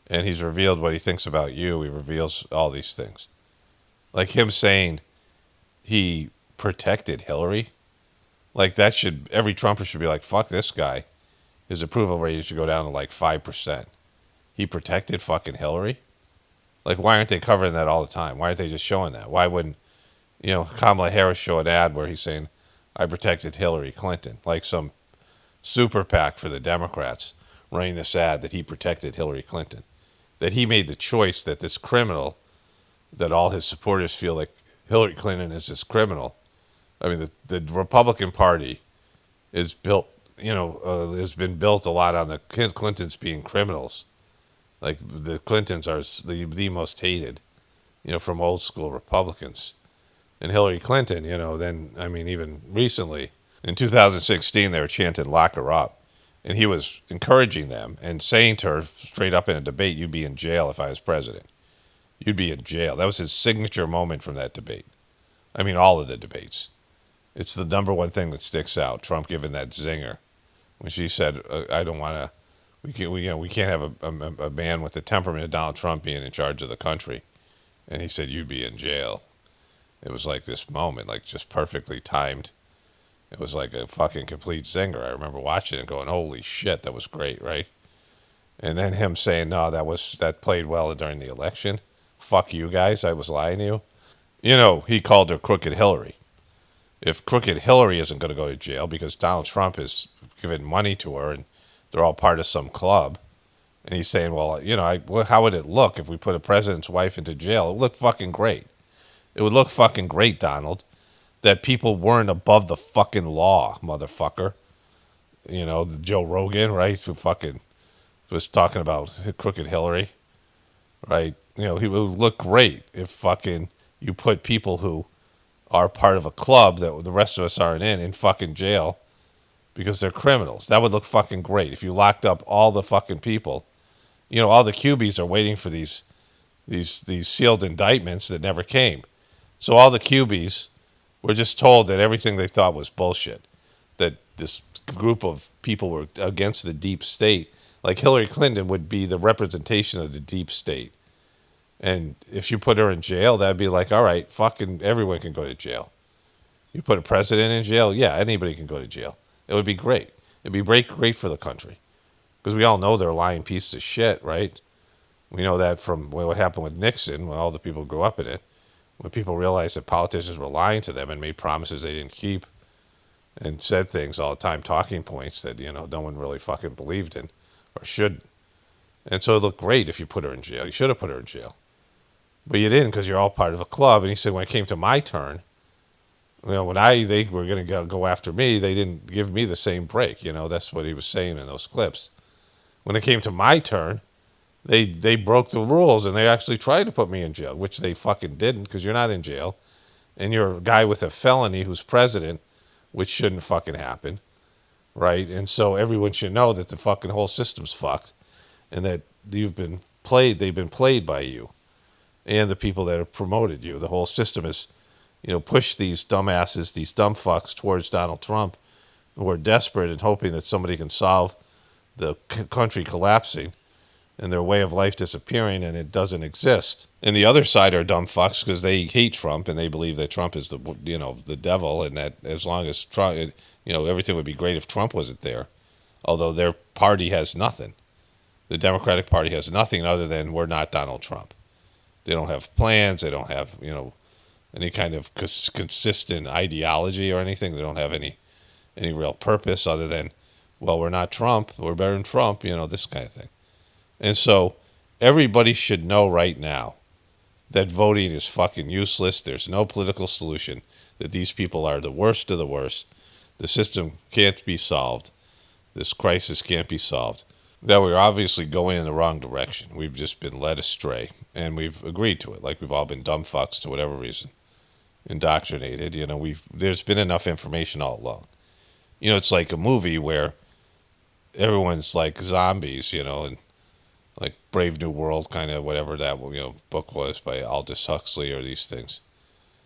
And he's revealed what he thinks about you. He reveals all these things. Like him saying he protected Hillary. Like every Trumper should be like, fuck this guy. His approval rating should go down to like 5%. He protected fucking Hillary? Like, why aren't they covering that all the time? Why aren't they just showing that? Why wouldn't, Kamala Harris show an ad where he's saying, I protected Hillary Clinton, like some super PAC for the Democrats running this ad that he protected Hillary Clinton, that he made the choice that this criminal, that all his supporters feel like Hillary Clinton is this criminal. I mean, the Republican Party is built, has been built a lot on the Clintons being criminals. Like the Clintons are the most hated, from old school Republicans. And Hillary Clinton, then, I mean, even recently, in 2016, they were chanting, lock her up. And he was encouraging them and saying to her straight up in a debate, you'd be in jail if I was president. You'd be in jail. That was his signature moment from that debate. I mean, all of the debates. It's the number one thing that sticks out, Trump giving that zinger. When she said, I don't want to, we can't have a man with the temperament of Donald Trump being in charge of the country. And he said, you'd be in jail. It was like this moment, like just perfectly timed. It was like a fucking complete zinger. I remember watching it going, holy shit, that was great, right? And then him saying, no, that played well during the election. Fuck you guys, I was lying to you. He called her Crooked Hillary. If Crooked Hillary isn't going to go to jail because Donald Trump has given money to her and they're all part of some club, and he's saying, well, how would it look if we put a president's wife into jail? It would look fucking great. It would look fucking great, Donald, that people weren't above the fucking law, motherfucker. You know, Joe Rogan, right, who fucking was talking about crooked Hillary, right? You know, he would look great if fucking you put people who are part of a club that the rest of us aren't in fucking jail because they're criminals. That would look fucking great if you locked up all the fucking people. You know, all the Cubies are waiting for these sealed indictments that never came. So all the Cubies were just told that everything they thought was bullshit, that this group of people were against the deep state. Like Hillary Clinton would be the representation of the deep state. And if you put her in jail, that'd be like, all right, fucking everyone can go to jail. You put a president in jail, yeah, anybody can go to jail. It would be great. It'd be great for the country. Because we all know they're lying pieces of shit, right? We know that from what happened with Nixon, when all the people grew up in it, when people realized that politicians were lying to them and made promises they didn't keep and said things all the time, talking points that, you know, no one really fucking believed in or should. And so it looked great if you put her in jail. You should have put her in jail. But you didn't because you're all part of a club. And he said, when it came to my turn, you know, when they were going to go after me, they didn't give me the same break. You know, that's what he was saying in those clips. When it came to my turn, they broke the rules and they actually tried to put me in jail, which they fucking didn't because you're not in jail. And you're a guy with a felony who's president, which shouldn't fucking happen, right? And so everyone should know that the fucking whole system's fucked and that they've been played by you and the people that have promoted you. The whole system has, you know, pushed these dumbasses, these dumb fucks towards Donald Trump who are desperate and hoping that somebody can solve the country collapsing and their way of life disappearing, and it doesn't exist. And the other side are dumb fucks because they hate Trump and they believe that Trump is the devil, and that as long as Trump, everything would be great if Trump wasn't there. Although their party has nothing. The Democratic Party has nothing other than we're not Donald Trump. They don't have plans. They don't have, any kind of consistent ideology or anything. They don't have any real purpose other than, well, we're not Trump. We're better than Trump, this kind of thing. And so everybody should know right now that voting is fucking useless. There's no political solution, that these people are the worst of the worst. The system can't be solved. This crisis can't be solved. That we're obviously going in the wrong direction. We've just been led astray, and we've agreed to it, like we've all been dumb fucks to whatever reason, indoctrinated. There's been enough information all along. It's like a movie where everyone's like zombies, and like Brave New World, kind of whatever that book was by Aldous Huxley, or these things,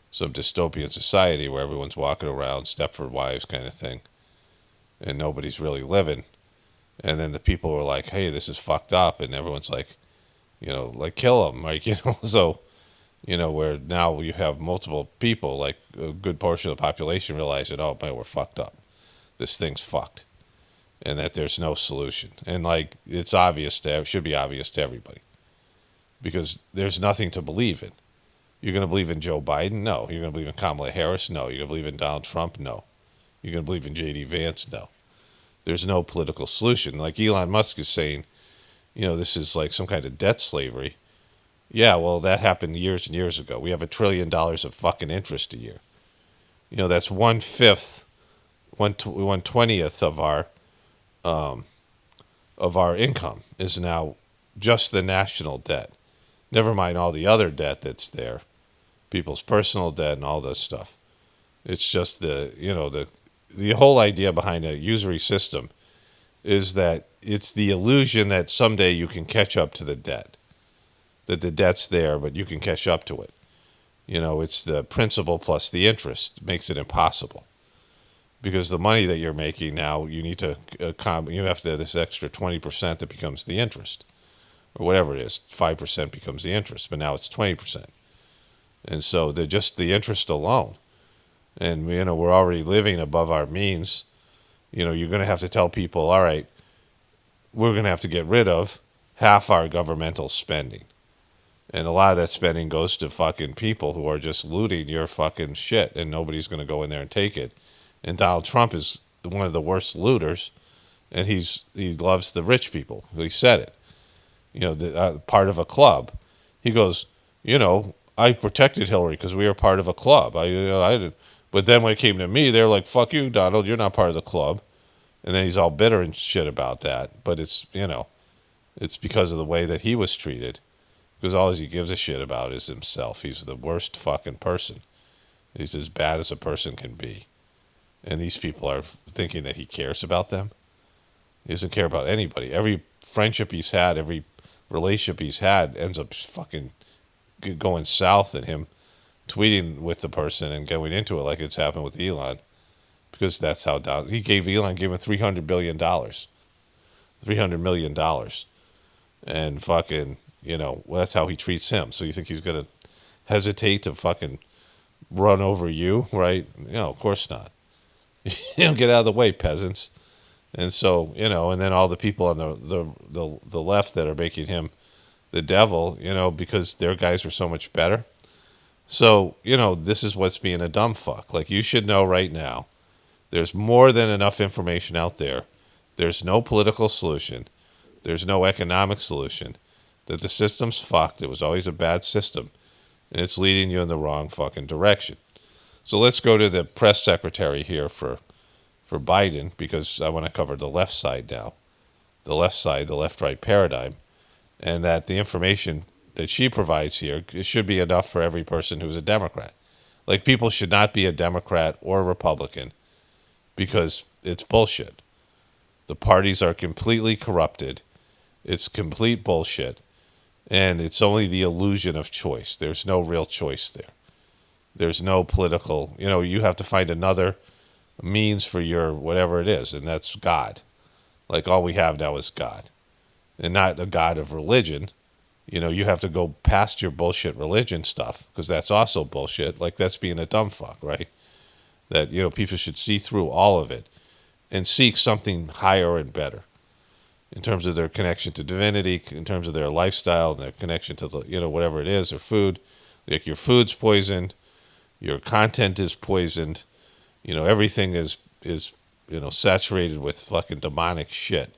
some dystopian society where everyone's walking around, Stepford Wives kind of thing, and nobody's really living. And then the people are like, hey, this is fucked up, and everyone's like, like kill them, like, so, where now you have multiple people, like a good portion of the population realizing, oh man, we're fucked up, this thing's fucked, and that there's no solution. And like, it's obvious should be obvious to everybody, because there's nothing to believe in. You're going to believe in Joe Biden? No. You're going to believe in Kamala Harris? No. You're going to believe in Donald Trump? No. You're going to believe in J.D. Vance? No. There's no political solution. Like Elon Musk is saying, this is like some kind of debt slavery. Yeah, well, that happened years and years ago. We have $1 trillion of fucking interest a year. That's 1/5, 1/20th of our income is now just the national debt. Never mind all the other debt that's there, people's personal debt and all this stuff. It's just the whole idea behind a usury system is that it's the illusion that someday you can catch up to the debt, that the debt's there, but you can catch up to it. It's the principal plus the interest makes it impossible, because the money that you're making now, you need to you have to have this extra 20% that becomes the interest, or whatever it is. 5% becomes the interest, but now it's 20%, and so they're just the interest alone. And, we're already living above our means. You're going to have to tell people, all right, we're going to have to get rid of half our governmental spending. And a lot of that spending goes to fucking people who are just looting your fucking shit, and nobody's going to go in there and take it. And Donald Trump is one of the worst looters, and he loves the rich people. He said it. Part of a club. He goes, I protected Hillary because we were part of a club. But then when it came to me, they're like, fuck you, Donald, you're not part of the club. And then he's all bitter and shit about that. But it's, it's because of the way that he was treated. Because all he gives a shit about is himself. He's the worst fucking person. He's as bad as a person can be. And these people are thinking that he cares about them. He doesn't care about anybody. Every friendship he's had, every relationship he's had ends up fucking going south and him tweeting with the person and going into it like it's happened with Elon. Because that's how Elon gave him $300 billion. $300 million. And fucking, well, that's how he treats him. So you think he's going to hesitate to fucking run over you, right? Of course not. Get out of the way, peasants. And so, and then all the people on the left that are making him the devil, because their guys are so much better. So, this is what's being a dumb fuck. Like, you should know right now, there's more than enough information out there. There's no political solution. There's no economic solution. That the system's fucked. It was always a bad system. And it's leading you in the wrong fucking direction. So let's go to the press secretary here for Biden, because I want to cover the left side now. The left side, the left-right paradigm. And that the information that she provides here, it should be enough for every person who's a Democrat. Like, people should not be a Democrat or a Republican because it's bullshit. The parties are completely corrupted. It's complete bullshit. And it's only the illusion of choice. There's no real choice there. There's no political, you have to find another means for your whatever it is, and that's God. Like, all we have now is God. And not a God of religion. You have to go past your bullshit religion stuff, because that's also bullshit. Like, that's being a dumb fuck, right? That, people should see through all of it and seek something higher and better in terms of their connection to divinity, in terms of their lifestyle, and their connection to the, whatever it is, their food. Like, your food's poisoned. Your content is poisoned. Everything is saturated with fucking demonic shit.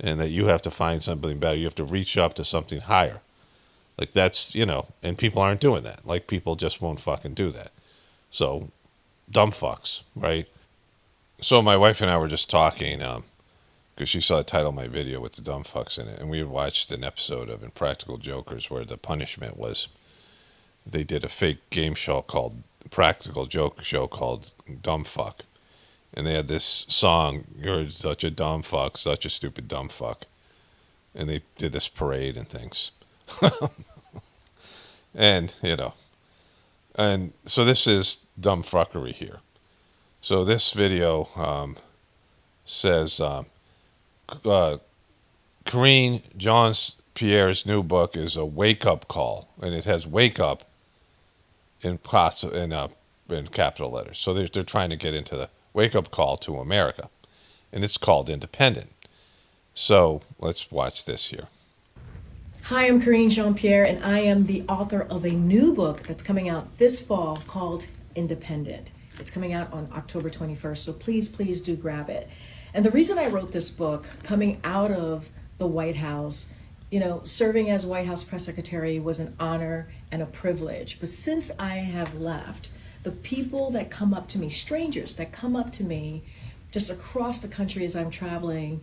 And that you have to find something better. You have to reach up to something higher. Like, that's, and people aren't doing that. Like, people just won't fucking do that. So, dumb fucks, right? So my wife and I were just talking, because she saw the title of my video with the dumb fucks in it. And we had watched an episode of Impractical Jokers where the punishment was they did a fake game show called Practical Joke Show called Dumb Fuck. And they had this song, "You're such a dumb fuck, such a stupid dumb fuck." And they did this parade and things. And, and so this is dumb fuckery here. So this video says, Karine Jean-Pierre's new book is a wake-up call. And it has "wake up" in capital letters. So they're trying to get into the wake-up call to America. And it's called Independent. So let's watch this here. Hi, I'm Karine Jean-Pierre, and I am the author of a new book that's coming out this fall called Independent. It's coming out on October 21st, so please do grab it. And the reason I wrote this book, coming out of the White House, serving as White House press secretary was an honor and a privilege. But since I have left, the people that come up to me, strangers that come up to me just across the country as I'm traveling,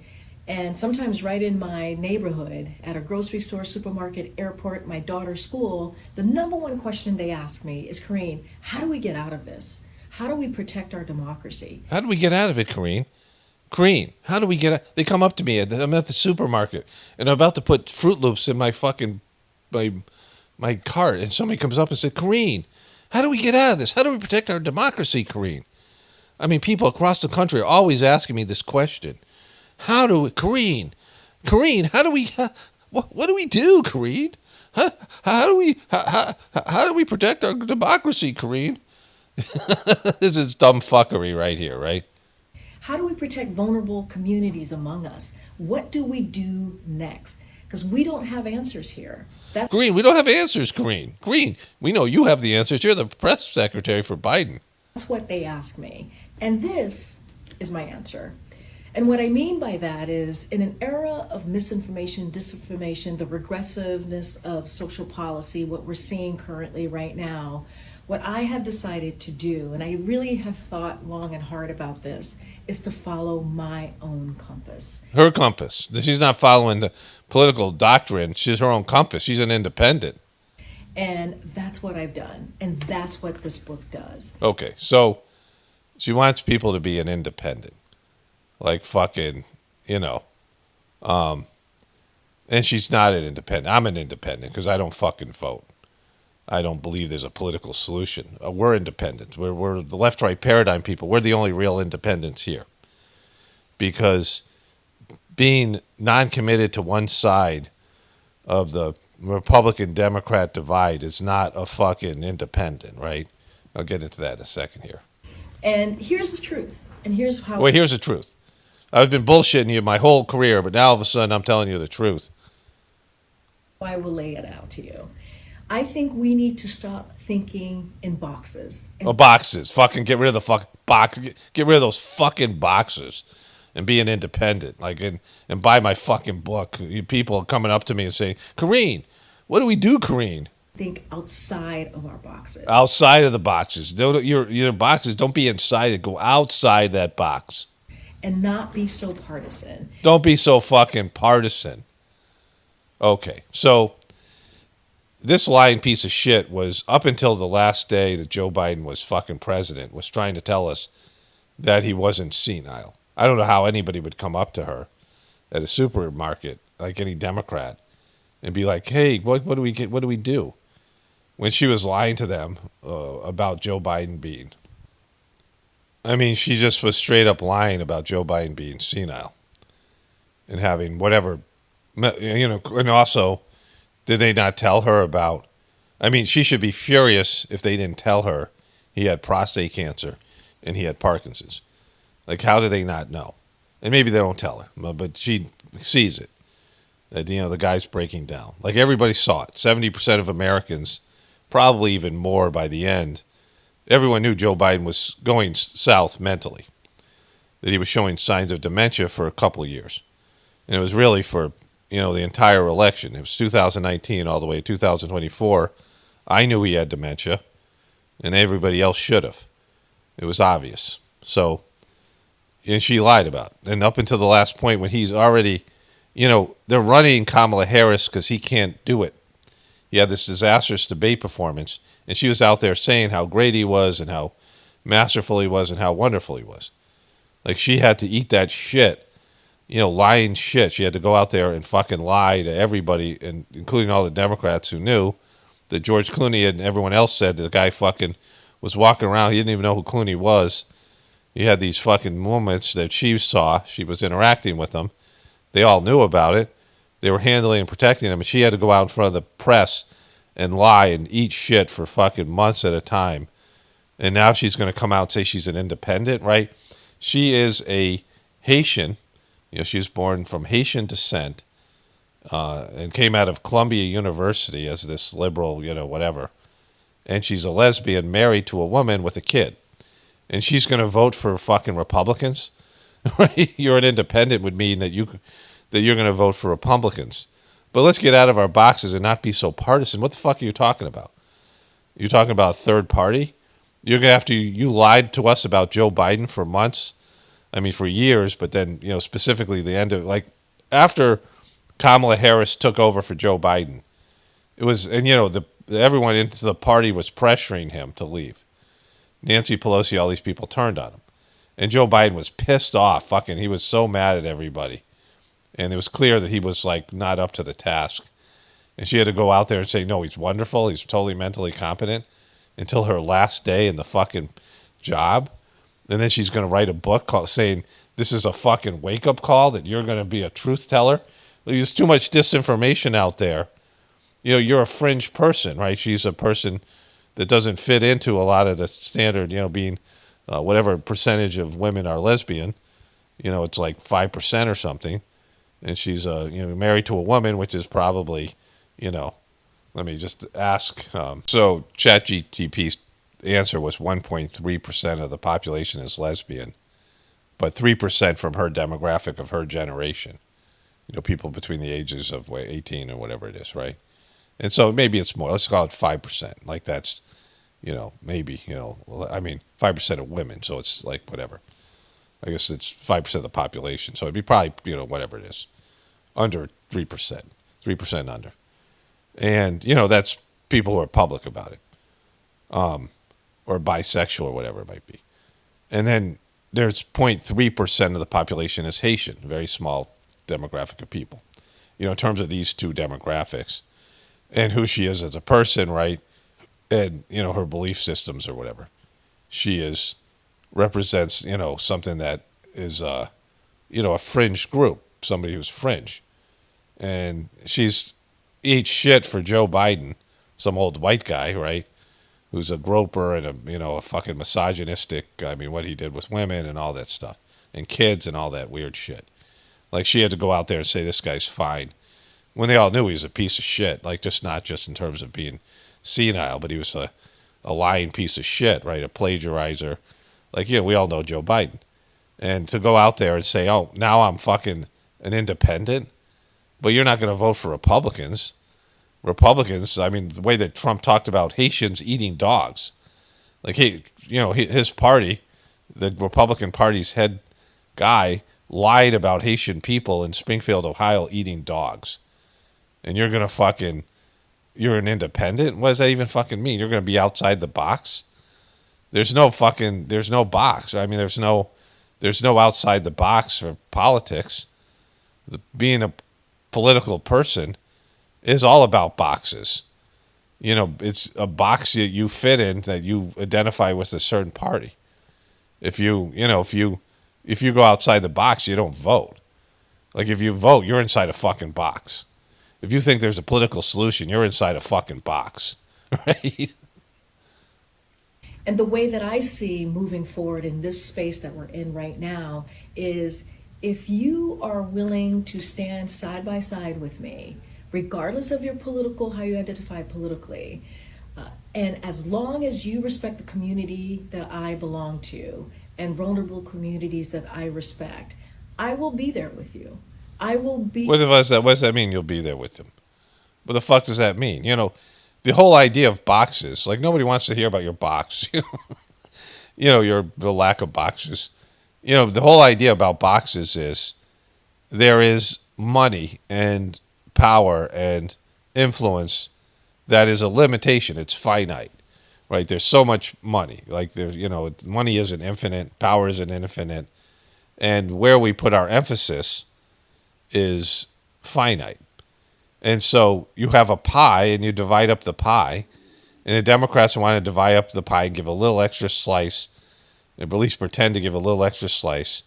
and sometimes right in my neighborhood, at a grocery store, supermarket, airport, my daughter's school, the number one question they ask me is, Karine, how do we get out of this? How do we protect our democracy? How do we get out of it, Karine? Karine, how do we get out? They come up to me, I'm at the supermarket, and I'm about to put Fruit Loops in my fucking, my cart, and somebody comes up and says, Karine, how do we get out of this? How do we protect our democracy, Karine? I mean, people across the country are always asking me this question. Karine, how do we, what do we do, Karine? How do we protect our democracy, Karine? This is dumb fuckery right here, right? How do we protect vulnerable communities among us? What do we do next? Because we don't have answers here. Karine, we don't have answers, Karine. Karine, we know you have the answers. You're the press secretary for Biden. That's what they ask me. And this is my answer. And what I mean by that is, in an era of misinformation, disinformation, the regressiveness of social policy, what we're seeing currently right now, what I have decided to do, and I really have thought long and hard about this, is to follow my own compass. Her compass. She's not following the political doctrine. She's her own compass. She's an independent. And that's what I've done. And that's what this book does. Okay, so she wants people to be an independent. Like fucking, and she's not an independent. I'm an independent because I don't fucking vote. I don't believe there's a political solution. We're independent. We're the left-right paradigm people. We're the only real independents here. Because being non-committed to one side of the Republican-Democrat divide is not a fucking independent, right? I'll get into that in a second here. And here's the truth. And here's how... Well, here's the truth. I've been bullshitting you my whole career, but now all of a sudden I'm telling you the truth. I will lay it out to you. I think we need to stop thinking in boxes. Boxes. Fucking get rid of the fucking box. Get rid of those fucking boxes and be an independent. And buy my fucking book. People are coming up to me and saying, Kareen, what do we do, Kareen? Think outside of our boxes. Outside of the boxes. Your boxes, don't be inside it. Go outside that box. And not be so partisan. Don't be so fucking partisan. Okay, so this lying piece of shit was, up until the last day that Joe Biden was fucking president, was trying to tell us that he wasn't senile. I don't know how anybody would come up to her at a supermarket, like any Democrat, and be like, hey, what do we do? When she was lying to them about Joe Biden being... I mean, she just was straight up lying about Joe Biden being senile and having whatever, and also, did they not tell her about, I mean, she should be furious if they didn't tell her he had prostate cancer and he had Parkinson's. Like, how do they not know? And maybe they don't tell her, but she sees it, that, the guy's breaking down. Like, everybody saw it. 70% of Americans, probably even more by the end, everyone knew Joe Biden was going south mentally, that he was showing signs of dementia for a couple of years. And it was really for, the entire election. It was 2019 all the way to 2024. I knew he had dementia, and everybody else should have. It was obvious. So, and she lied about it. And up until the last point when he's already, they're running Kamala Harris because he can't do it. He had this disastrous debate performance, and she was out there saying how great he was and how masterful he was and how wonderful he was. Like, she had to eat that shit, lying shit. She had to go out there and fucking lie to everybody, and including all the Democrats who knew that George Clooney and everyone else said that the guy fucking was walking around. He didn't even know who Clooney was. He had these fucking moments that she saw. She was interacting with them. They all knew about it. They were handling and protecting him, and she had to go out in front of the press and lie and eat shit for fucking months at a time. And now she's going to come out and say she's an independent, right? She is a Haitian. She was born from Haitian descent and came out of Columbia University as this liberal, whatever. And she's a lesbian married to a woman with a kid. And she's going to vote for fucking Republicans? Right? You're an independent would mean that you're going to vote for Republicans. But let's get out of our boxes and not be so partisan. What the fuck are you talking about? You're talking about a third party? You're going to have to, you lied to us about Joe Biden for months. I mean, for years, but then, specifically the end of, after Kamala Harris took over for Joe Biden, it was, and, everyone into the party was pressuring him to leave. Nancy Pelosi, all these people turned on him. And Joe Biden was pissed off. He was so mad at everybody. And it was clear that he was, not up to the task. And she had to go out there and say, no, he's wonderful. He's totally mentally competent until her last day in the fucking job. And then she's going to write a book saying this is a fucking wake-up call, that you're going to be a truth teller. There's too much disinformation out there. You're a fringe person, right? She's a person that doesn't fit into a lot of the standard, being whatever percentage of women are lesbian. It's like 5% or something. And she's married to a woman, which is probably, let me just ask. So ChatGPT's answer was 1.3% of the population is lesbian. but 3% from her demographic of her generation. You know, people between the ages of 18 or whatever it is, right? And so maybe it's more. Let's call it 5%. Like that's, you know, maybe, you know, I mean, 5% of women. So it's like whatever. I guess it's 5% of the population. So it'd be probably, you know, whatever it is, under 3%, 3% under. And, you know, that's people who are public about it, or bisexual or whatever it might be. And then there's 0.3% of the population is Haitian, a very small demographic of people, you know, in terms of these two demographics and who she is as a person, right? And, you know, her belief systems or whatever. She represents, you know, something that is, you know, a fringe group, somebody who's fringe. And she's eats shit for Joe Biden, some old white guy, right? Who's a groper and a, you know, a fucking misogynistic, I mean, what he did with women and all that stuff, and kids and all that weird shit. Like, she had to go out there and say, this guy's fine, when they all knew he was a piece of shit, like, just not just in terms of being senile, but he was a lying piece of shit, right? A plagiarizer. Like, you know, we all know Joe Biden. And to go out there and say, oh, now I'm fucking an independent, but you're not going to vote for Republicans. Republicans, I mean, the way that Trump talked about Haitians eating dogs. Like, he, you know, his party, the Republican Party's head guy, lied about Haitian people in Springfield, Ohio, eating dogs. And you're going to fucking, you're an independent? What does that even fucking mean? You're going to be outside the box? There's no box. I mean, there's no outside the box for politics. Being a political person is all about boxes. You know, it's a box that you fit in, that you identify with a certain party. If you go outside the box, you don't vote. Like, if you vote, you're inside a fucking box. If you think there's a political solution, you're inside a fucking box, right? And the way that I see moving forward in this space that we're in right now is, if you are willing to stand side by side with me, regardless of your how you identify politically, and as long as you respect the community that I belong to and vulnerable communities that I respect, I will be there with you. I will be. What does that mean? You'll be there with them. What the fuck does that mean? You know, the whole idea of boxes. Like, nobody wants to hear about your box. You know, the lack of boxes. You know, the whole idea about boxes is there is money and power and influence that is a limitation. It's finite, right? There's so much money. Like, there's, you know, money isn't infinite, power isn't infinite, and where we put our emphasis is finite. And so you have a pie and you divide up the pie, and the Democrats want to divide up the pie and give a little extra slice, and at least pretend to give a little extra slice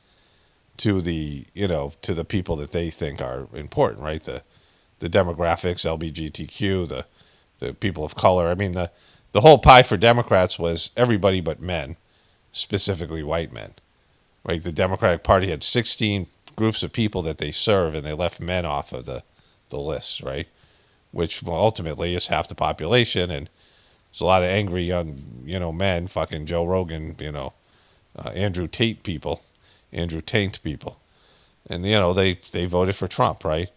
to the, you know, to the people that they think are important, right? The demographics, LGBTQ, the people of color. I mean, the whole pie for Democrats was everybody but men, specifically white men, right? The Democratic Party had 16 groups of people that they serve, and they left men off of the list, right? Which, well, ultimately is half the population, and there's a lot of angry young, you know, men, fucking Joe Rogan, you know, Andrew Tate people, and, you know, they voted for Trump, right?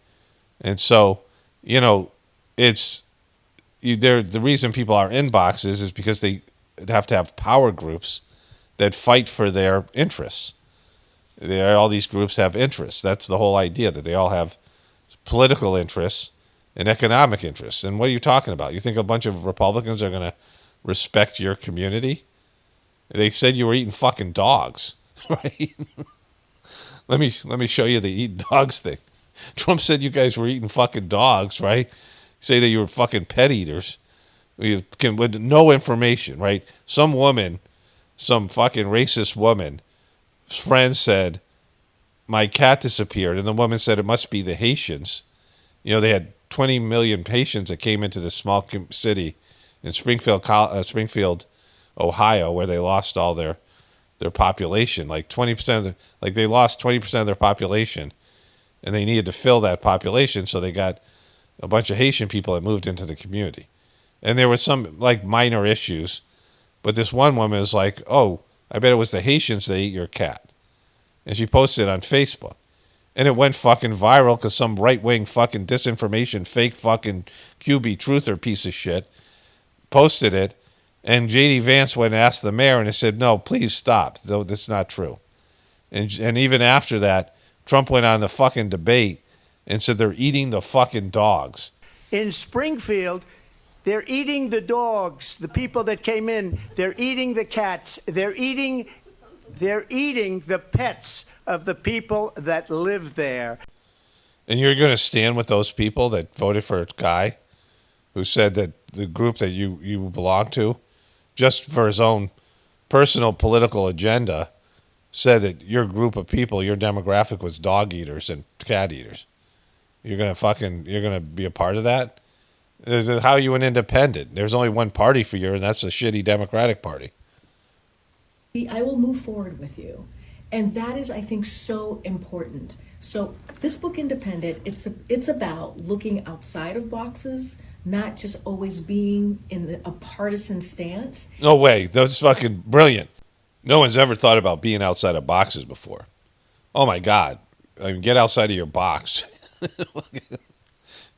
And so, you know, the reason people are in boxes is because they have to have power groups that fight for their interests. All these groups have interests. That's the whole idea, that they all have political interests and economic interests. And what are you talking about? You think a bunch of Republicans are going to respect your community? They said you were eating fucking dogs, right? Let me show you the eat dogs thing. Trump said you guys were eating fucking dogs, right? Say that you were fucking pet eaters. With no information, right? Some woman, some fucking racist woman, friend said, my cat disappeared, and the woman said it must be the Haitians. You know, they had 20 million Haitians that came into this small city in Springfield, Ohio, where they lost all their population. Like 20% of they lost 20% of their population, and they needed to fill that population, so they got a bunch of Haitian people that moved into the community. And there were some like minor issues, but this one woman is like, oh, I bet it was the Haitians that ate your cat. and she posted it on Facebook. And it went fucking viral because some right-wing fucking disinformation, fake fucking QB truther piece of shit posted it. And J.D. Vance went and asked the mayor, and he said, no, please stop. Though that's not true. And even after that, Trump went on the fucking debate and said they're eating the fucking dogs. In Springfield, they're eating the dogs, the people that came in. They're eating the cats. They're eating the pets of the people that live there. And you're going to stand with those people that voted for a guy who said that the group that you belong to, just for his own personal political agenda, said that your group of people, your demographic was dog eaters and cat eaters. You're going to be a part of that? How are you an independent? There's only one party for you, and that's the shitty Democratic Party. I will move forward with you. And that is, I think, so important. So this book, Independent, it's about looking outside of boxes, not just always being in a partisan stance. No way. That's fucking brilliant. No one's ever thought about being outside of boxes before. Oh, my God. I mean, get outside of your box.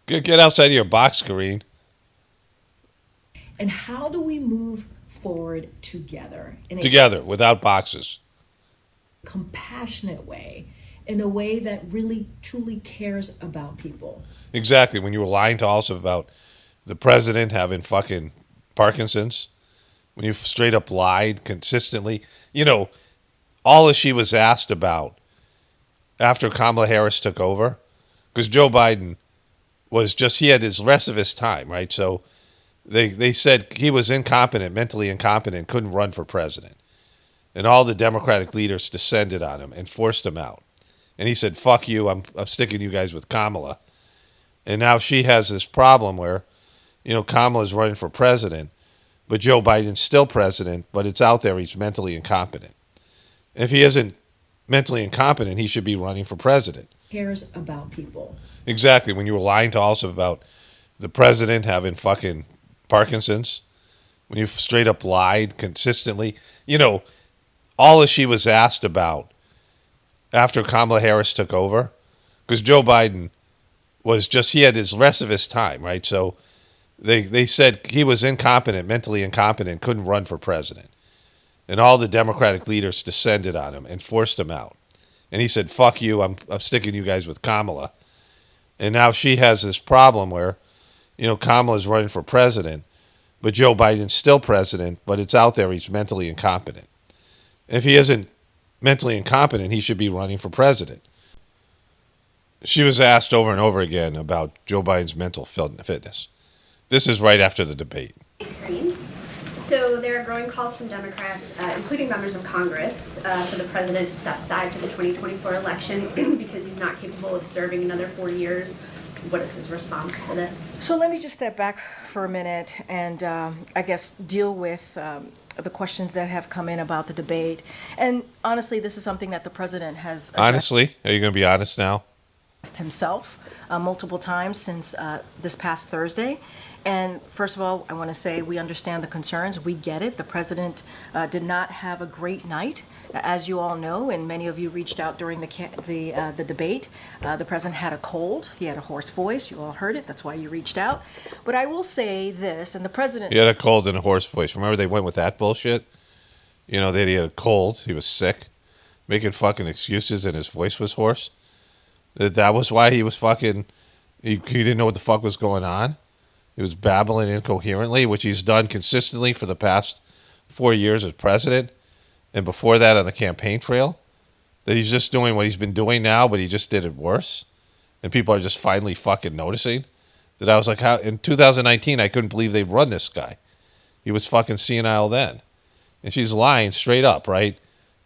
Get outside of your box, Karine. And how do we move forward together? Together, without boxes. Compassionate way, in a way that really, truly cares about people. Exactly. When you were lying to us about the president having fucking Parkinson's, when you straight up lied consistently, all that she was asked about after Kamala Harris took over, because Joe Biden was he had his rest of his time, right? So they said he was incompetent, mentally incompetent, couldn't run for president. And all the Democratic leaders descended on him and forced him out. And he said, fuck you, I'm sticking you guys with Kamala. And now she has this problem where, Kamala's running for president, but Joe Biden's still president, but it's out there he's mentally incompetent. If he isn't mentally incompetent, he should be running for president. Cares about people. Exactly. When you were lying to us about the president having fucking Parkinson's, when you straight up lied consistently, all that she was asked about after Kamala Harris took over, because Joe Biden was he had his rest of his time, right? So they said he was incompetent, mentally incompetent, couldn't run for president. And all the Democratic leaders descended on him and forced him out. And he said, fuck you, I'm sticking you guys with Kamala. And now she has this problem where, Kamala's running for president, but Joe Biden's still president, but it's out there he's mentally incompetent. If he isn't mentally incompetent, he should be running for president. She was asked over and over again about Joe Biden's mental fitness. This is right after the debate. Screen. So there are growing calls from Democrats, including members of Congress, for the president to step aside for the 2024 election because he's not capable of serving another 4 years. What is his response to this? So let me just step back for a minute and I guess deal with the questions that have come in about the debate. And honestly, this is something that the president has honestly, are you going to be honest now? Himself multiple times since this past Thursday. And first of all, I want to say we understand the concerns. We get it. The president did not have a great night, as you all know, and many of you reached out during the debate. The president had a cold. He had a hoarse voice. You all heard it. That's why you reached out. But I will say this, and the president... He had a cold and a hoarse voice. Remember they went with that bullshit? That he had a cold. He was sick, making fucking excuses, and his voice was hoarse. That was why he was fucking... He didn't know what the fuck was going on. He was babbling incoherently, which he's done consistently for the past 4 years as president, and before that on the campaign trail. That he's just doing what he's been doing now, but he just did it worse. And people are just finally fucking noticing. That I was like, how in 2019, I couldn't believe they'd run this guy. He was fucking senile then. And she's lying straight up, right?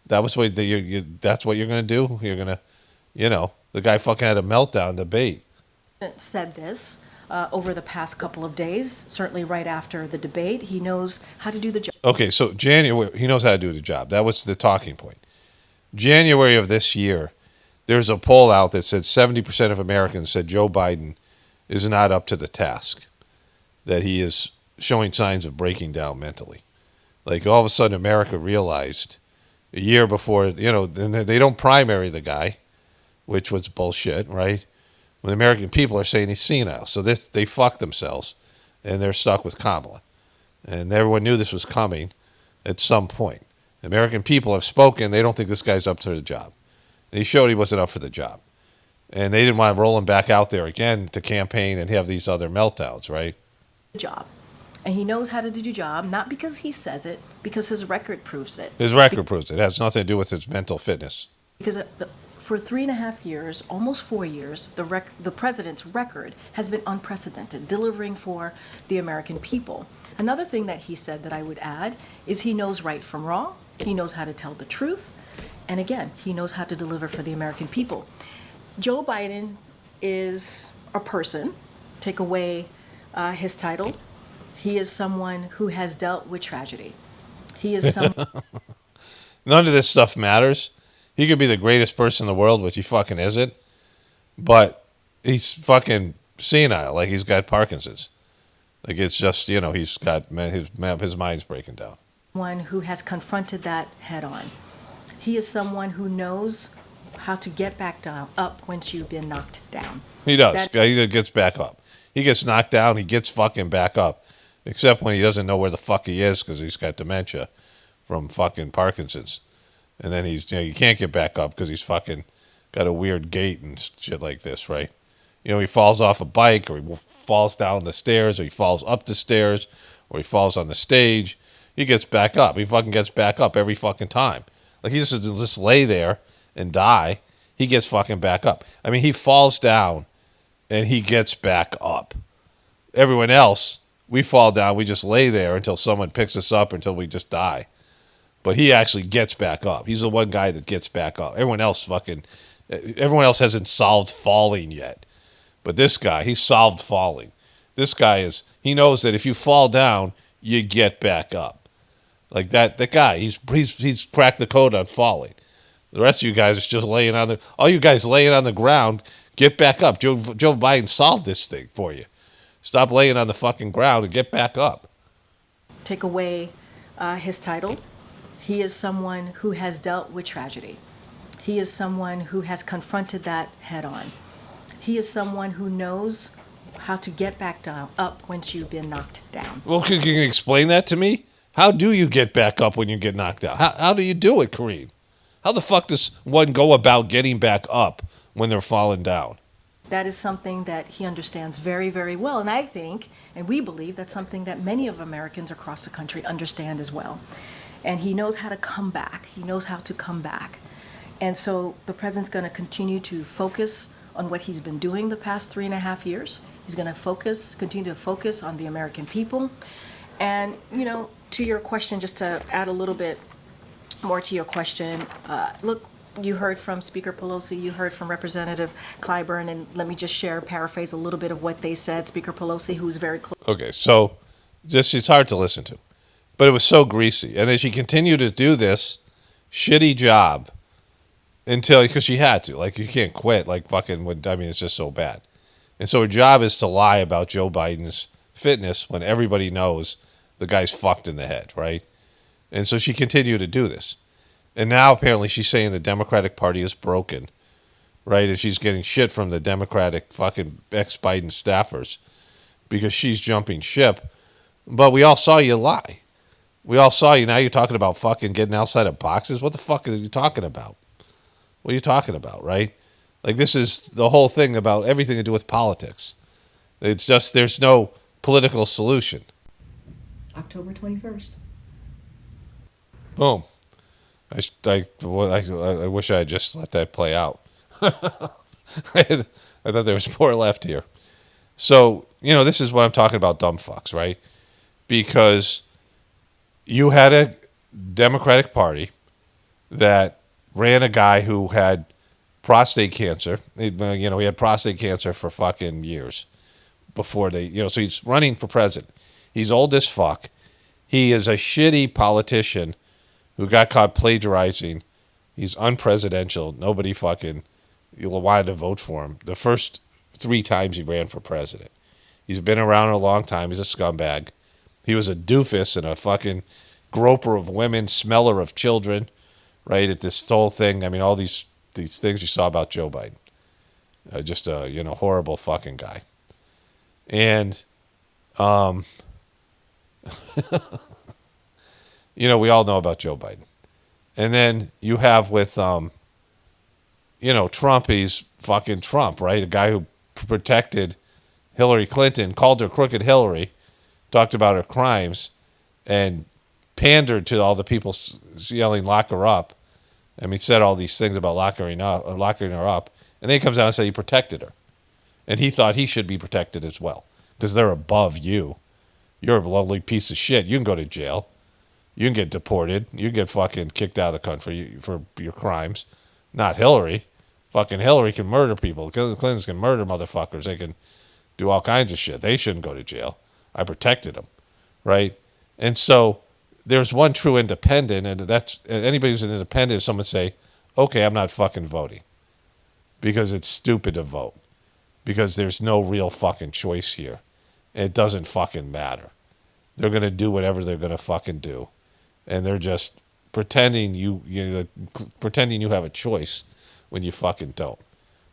That was what that's what you're going to do? You're going to, the guy fucking had a meltdown debate. Said this. Over the past couple of days, certainly right after the debate. He knows how to do the job. Okay, so January, he knows how to do the job. That was the talking point. January of this year, there's a poll out that said 70% of Americans said Joe Biden is not up to the task, that he is showing signs of breaking down mentally. Like all of a sudden America realized, a year before, and they don't primary the guy, which was bullshit, right? When the American people are saying he's senile. So they fuck themselves, and they're stuck with Kamala. And everyone knew this was coming at some point. The American people have spoken. They don't think this guy's up to the job. And he showed he wasn't up for the job. And they didn't want to roll him back out there again to campaign and have these other meltdowns, right? Job. And he knows how to do the job, not because he says it, because his record proves it. His record proves it. It has nothing to do with his mental fitness. Because for 3.5 years, almost 4 years, the president's record has been unprecedented, delivering for the American people. Another thing that he said that I would add is he knows right from wrong. He knows how to tell the truth. And again, he knows how to deliver for the American people. Joe Biden is a person. Take away his title. He is someone who has dealt with tragedy. He is someone. None of this stuff matters. He could be the greatest person in the world, which he fucking isn't. But he's fucking senile, like he's got Parkinson's. Like it's just, he's got his mind's breaking down. One who has confronted that head on. He is someone who knows how to get back up once you've been knocked down. He does. He gets back up. He gets knocked down. He gets fucking back up. Except when he doesn't know where the fuck he is because he's got dementia from fucking Parkinson's. And then he's, you can't get back up because he's fucking got a weird gait and shit like this, right? He falls off a bike or he falls down the stairs or he falls up the stairs or he falls on the stage. He gets back up. He fucking gets back up every fucking time. Like he just lay there and die. He gets fucking back up. I mean, he falls down and he gets back up. Everyone else, we fall down. We just lay there until someone picks us up until we just die. But he actually gets back up. He's the one guy that gets back up. Everyone else hasn't solved falling yet. But this guy, he's solved falling. This guy he knows that if you fall down, you get back up. Like that guy, he's cracked the code on falling. The rest of you guys is just all you guys laying on the ground, get back up. Joe Biden solved this thing for you. Stop laying on the fucking ground and get back up. Take away his title. He is someone who has dealt with tragedy. He is someone who has confronted that head on. He is someone who knows how to get back up once you've been knocked down. Well, can you explain that to me? How do you get back up when you get knocked down? How do you do it, Kareem? How the fuck does one go about getting back up when they're falling down? That is something that he understands very, very well. And I think, and we believe, that's something that many of Americans across the country understand as well. And he knows how to come back. He knows how to come back. And so the president's going to continue to focus on what he's been doing the past 3.5 years. He's going to continue to focus on the American people. And, to your question, just to add a little bit more to your question, look, you heard from Speaker Pelosi, you heard from Representative Clyburn, and let me just paraphrase a little bit of what they said. Speaker Pelosi, who's very close. Okay, so it's hard to listen to. But it was so greasy. And then she continued to do this shitty job because she had to. Like, you can't quit. Like, it's just so bad. And so her job is to lie about Joe Biden's fitness when everybody knows the guy's fucked in the head, right? And so she continued to do this. And now apparently she's saying the Democratic Party is broken, right? And she's getting shit from the Democratic fucking ex-Biden staffers because she's jumping ship. But we all saw you lie. We all saw you. Now you're talking about fucking getting outside of boxes. What the fuck are you talking about? What are you talking about, right? Like, this is the whole thing about everything to do with politics. It's just there's no political solution. October 21st. Boom. I wish I had just let that play out. I thought there was more left here. So, this is what I'm talking about, dumb fucks, right? Because you had a Democratic Party that ran a guy who had prostate cancer. He had prostate cancer for fucking years before so he's running for president. He's old as fuck. He is a shitty politician who got caught plagiarizing. He's unpresidential. Nobody fucking wanted to vote for him the first 3 times he ran for president. He's been around a long time. He's a scumbag. He was a doofus and a fucking groper of women, smeller of children, right? At this whole thing. I mean, all these things you saw about Joe Biden. Just a horrible fucking guy. And we all know about Joe Biden. And then you have with Trump, he's fucking Trump, right? A guy who protected Hillary Clinton, called her crooked Hillary, talked about her crimes, and pandered to all the people yelling, lock her up. I mean, said all these things about locking her up. And then he comes out and said he protected her. And he thought he should be protected as well because they're above you. You're a lovely piece of shit. You can go to jail. You can get deported. You can get fucking kicked out of the country for your crimes. Not Hillary. Fucking Hillary can murder people. The Clintons can murder motherfuckers. They can do all kinds of shit. They shouldn't go to jail. I protected them, right? And so there's one true independent, and that's anybody who's an independent. Someone say, okay, I'm not fucking voting because it's stupid to vote because there's no real fucking choice here. It doesn't fucking matter. They're going to do whatever they're going to fucking do. And they're just pretending you have a choice when you fucking don't,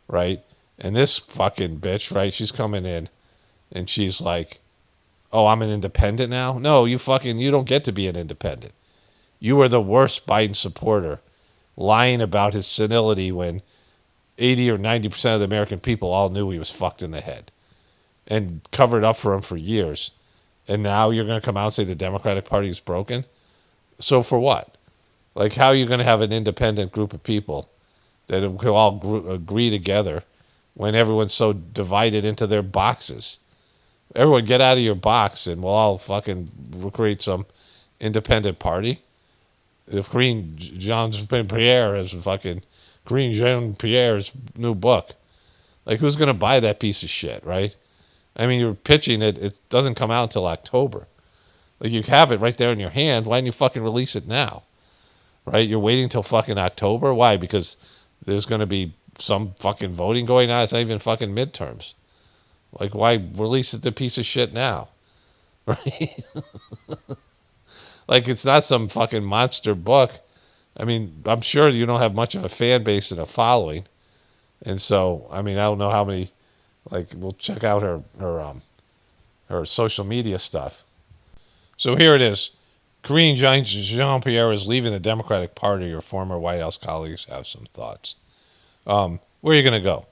right? And this fucking bitch, right, she's coming in and she's like, oh, I'm an independent now? No, you don't get to be an independent. You were the worst Biden supporter, lying about his senility when 80 or 90% of the American people all knew he was fucked in the head and covered up for him for years. And now you're going to come out and say the Democratic Party is broken? So for what? Like, how are you going to have an independent group of people that will all agree together when everyone's so divided into their boxes? Everyone get out of your box and we'll all fucking create some independent party. If Karine Jean-Pierre is fucking Karine Jean-Pierre's new book, like, who's going to buy that piece of shit, right? I mean, you're pitching it. It doesn't come out until October. Like, you have it right there in your hand. Why didn't you fucking release it now? Right? You're waiting till fucking October? Why? Because there's going to be some fucking voting going on. It's not even fucking midterms. Like, why release the piece of shit now? Right? Like, it's not some fucking monster book. I mean, I'm sure you don't have much of a fan base and a following. And so, I mean, I don't know how many, like, we'll check out her social media stuff. So here it is. Karine Jean-Pierre is leaving the Democratic Party. Your former White House colleagues have some thoughts. Where are you going to go?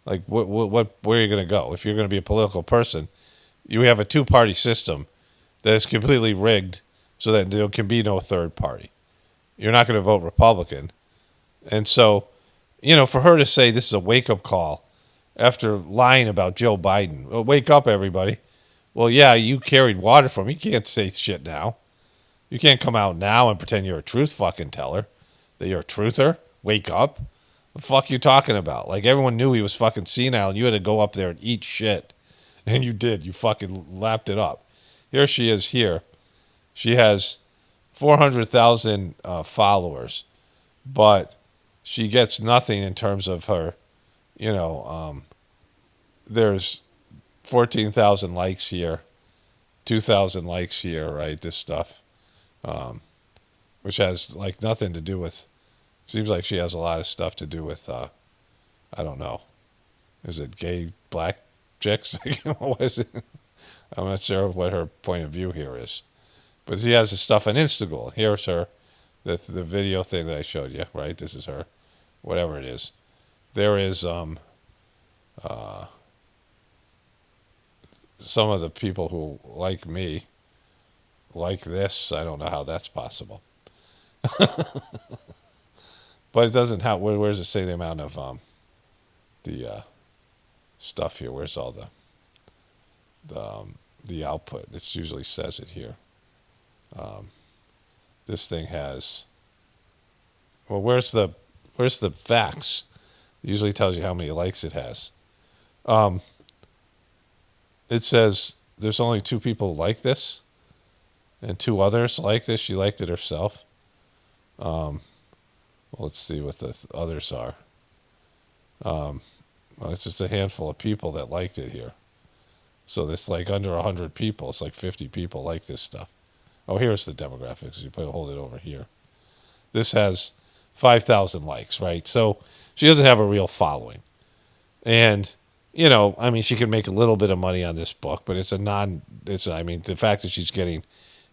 Like, where are you going to go? If you're going to be a political person, you have a two-party system that is completely rigged so that there can be no third party. You're not going to vote Republican. And so, for her to say this is a wake-up call after lying about Joe Biden, well, wake up, everybody. Well, yeah, you carried water from him. You can't say shit now. You can't come out now and pretend you're a truth fucking teller, that you're a truther. Wake up. What the fuck you talking about? Like, everyone knew he was fucking senile, and you had to go up there and eat shit. And you did. You fucking lapped it up. Here she is here. She has 400,000 followers, but she gets nothing in terms of her, there's 14,000 likes here, 2,000 likes here, right? This stuff, which has like nothing to do with, seems like she has a lot of stuff to do with, I don't know. Is it gay black chicks? What is it? I'm not sure what her point of view here is. But she has the stuff on Instagram. Here's her, the video thing that I showed you, right? This is her, whatever it is. There is some of the people who like me like this. I don't know how that's possible. But it doesn't have, where does it say the amount of the stuff here? Where's all the output? It usually says it here. This thing has, well, where's the facts? It usually tells you how many likes it has. It says there's only 2 people like this and 2 others like this. She liked it herself. Well, let's see what the others are. Well, it's just a handful of people that liked it here. So it's like under 100 people. It's like 50 people like this stuff. Oh, here's the demographics. You hold it over here. This has 5,000 likes, right? So she doesn't have a real following. And, you know, I mean, she can make a little bit of money on this book, but I mean, the fact that she's getting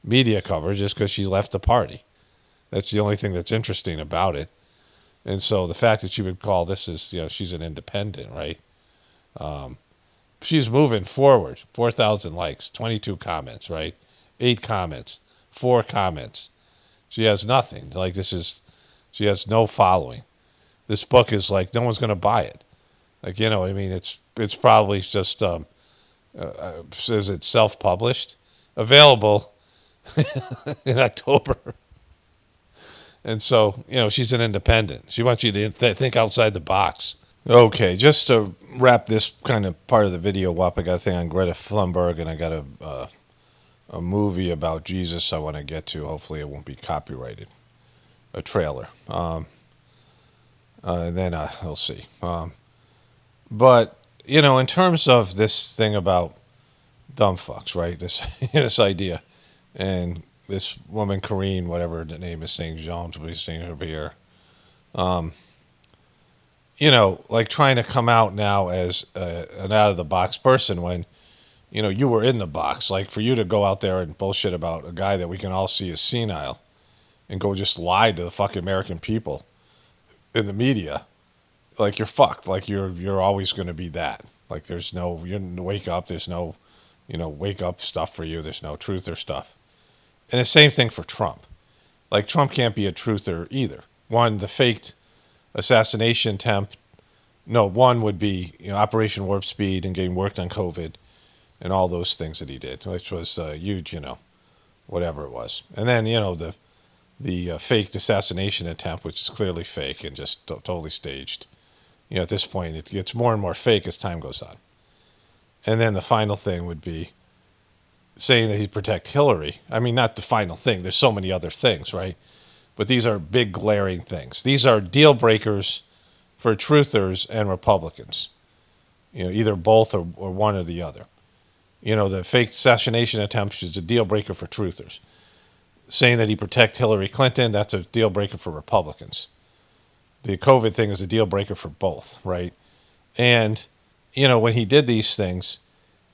media coverage is because she left the party. That's the only thing that's interesting about it. And so the fact that she would call this is, you know, she's an independent, right? She's moving forward. 4,000 likes, 22 comments, right? 8 comments, 4 comments. She has nothing. Like, she has no following. This book is like, no one's going to buy it. Like, you know what I mean? It's probably just, says it's self-published, available in October. And so, you know, she's an independent. She wants you to think outside the box. Okay, just to wrap this kind of part of the video up, I got a thing on Gratefullness, and I got a movie about Jesus I want to get to. Hopefully it won't be copyrighted. A trailer. And then we'll see. But, you know, in terms of this thing about dumb fucks, right? This idea. And this woman, Karine, whatever the name is, St. John's, but he's saying over here. You know, like trying to come out now as an out-of-the-box person when, you know, you were in the box. Like, for you to go out there and bullshit about a guy that we can all see is senile and go just lie to the fucking American people in the media, like, you're fucked. Like, you're always going to be that. Like, there's no, you wake up, there's no, you know, wake up stuff for you. There's no truther stuff. And the same thing for Trump. Like, Trump can't be a truther either. One, the faked assassination attempt. No, one would be, you know, Operation Warp Speed and getting worked on COVID and all those things that he did, which was huge, you know, whatever it was. And then, you know, the faked assassination attempt, which is clearly fake and just totally staged. You know, at this point, it gets more and more fake as time goes on. And then the final thing would be saying that he'd protect Hillary. I mean, not the final thing. There's so many other things, right? But these are big, glaring things. These are deal breakers for truthers and Republicans. You know, either both or one or the other. You know, the fake assassination attempt is a deal breaker for truthers. Saying that he protect Hillary Clinton, that's a deal breaker for Republicans. The COVID thing is a deal breaker for both, right? And, you know, when he did these things,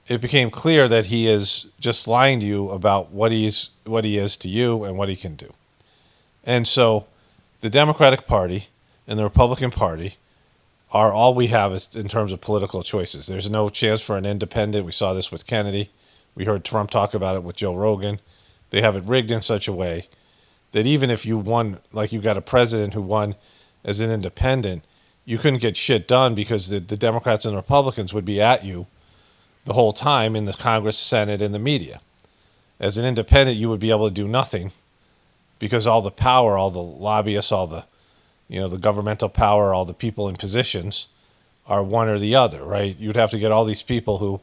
it became clear that he is just lying to you about what he is to you and what he can do. And so the Democratic Party and the Republican Party are all we have in terms of political choices. There's no chance for an independent. We saw this with Kennedy. We heard Trump talk about it with Joe Rogan. They have it rigged in such a way that even if you won, like you got a president who won as an independent, you couldn't get shit done because the Democrats and the Republicans would be at you the whole time in the Congress, Senate, and the media. As an independent, you would be able to do nothing because all the power, all the lobbyists, all the, you know, the governmental power, all the people in positions are one or the other, right? You'd have to get all these people who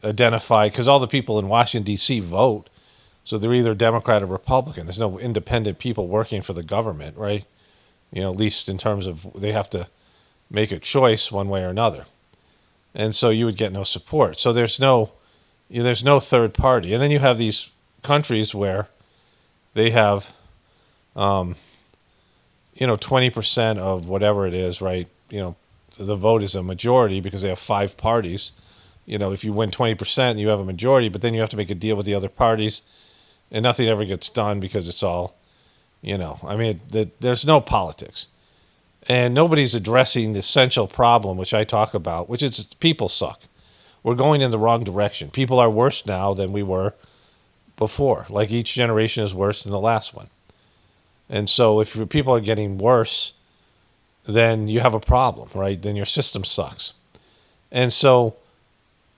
identify, because all the people in Washington, D.C. vote, so they're either Democrat or Republican. There's no independent people working for the government, right? You know, at least in terms of they have to make a choice one way or another. And so you would get no support. So there's no third party. And then you have these countries where they have, 20% of whatever it is, right? You know, the vote is a majority because they have 5 parties. You know, if you win 20%, you have a majority, but then you have to make a deal with the other parties, and nothing ever gets done because it's all, you know, I mean, there's no politics. And nobody's addressing the essential problem, which I talk about, which is people suck. We're going in the wrong direction. People are worse now than we were before. Like, each generation is worse than the last one. And so if your people are getting worse, then you have a problem, right? Then your system sucks. And so,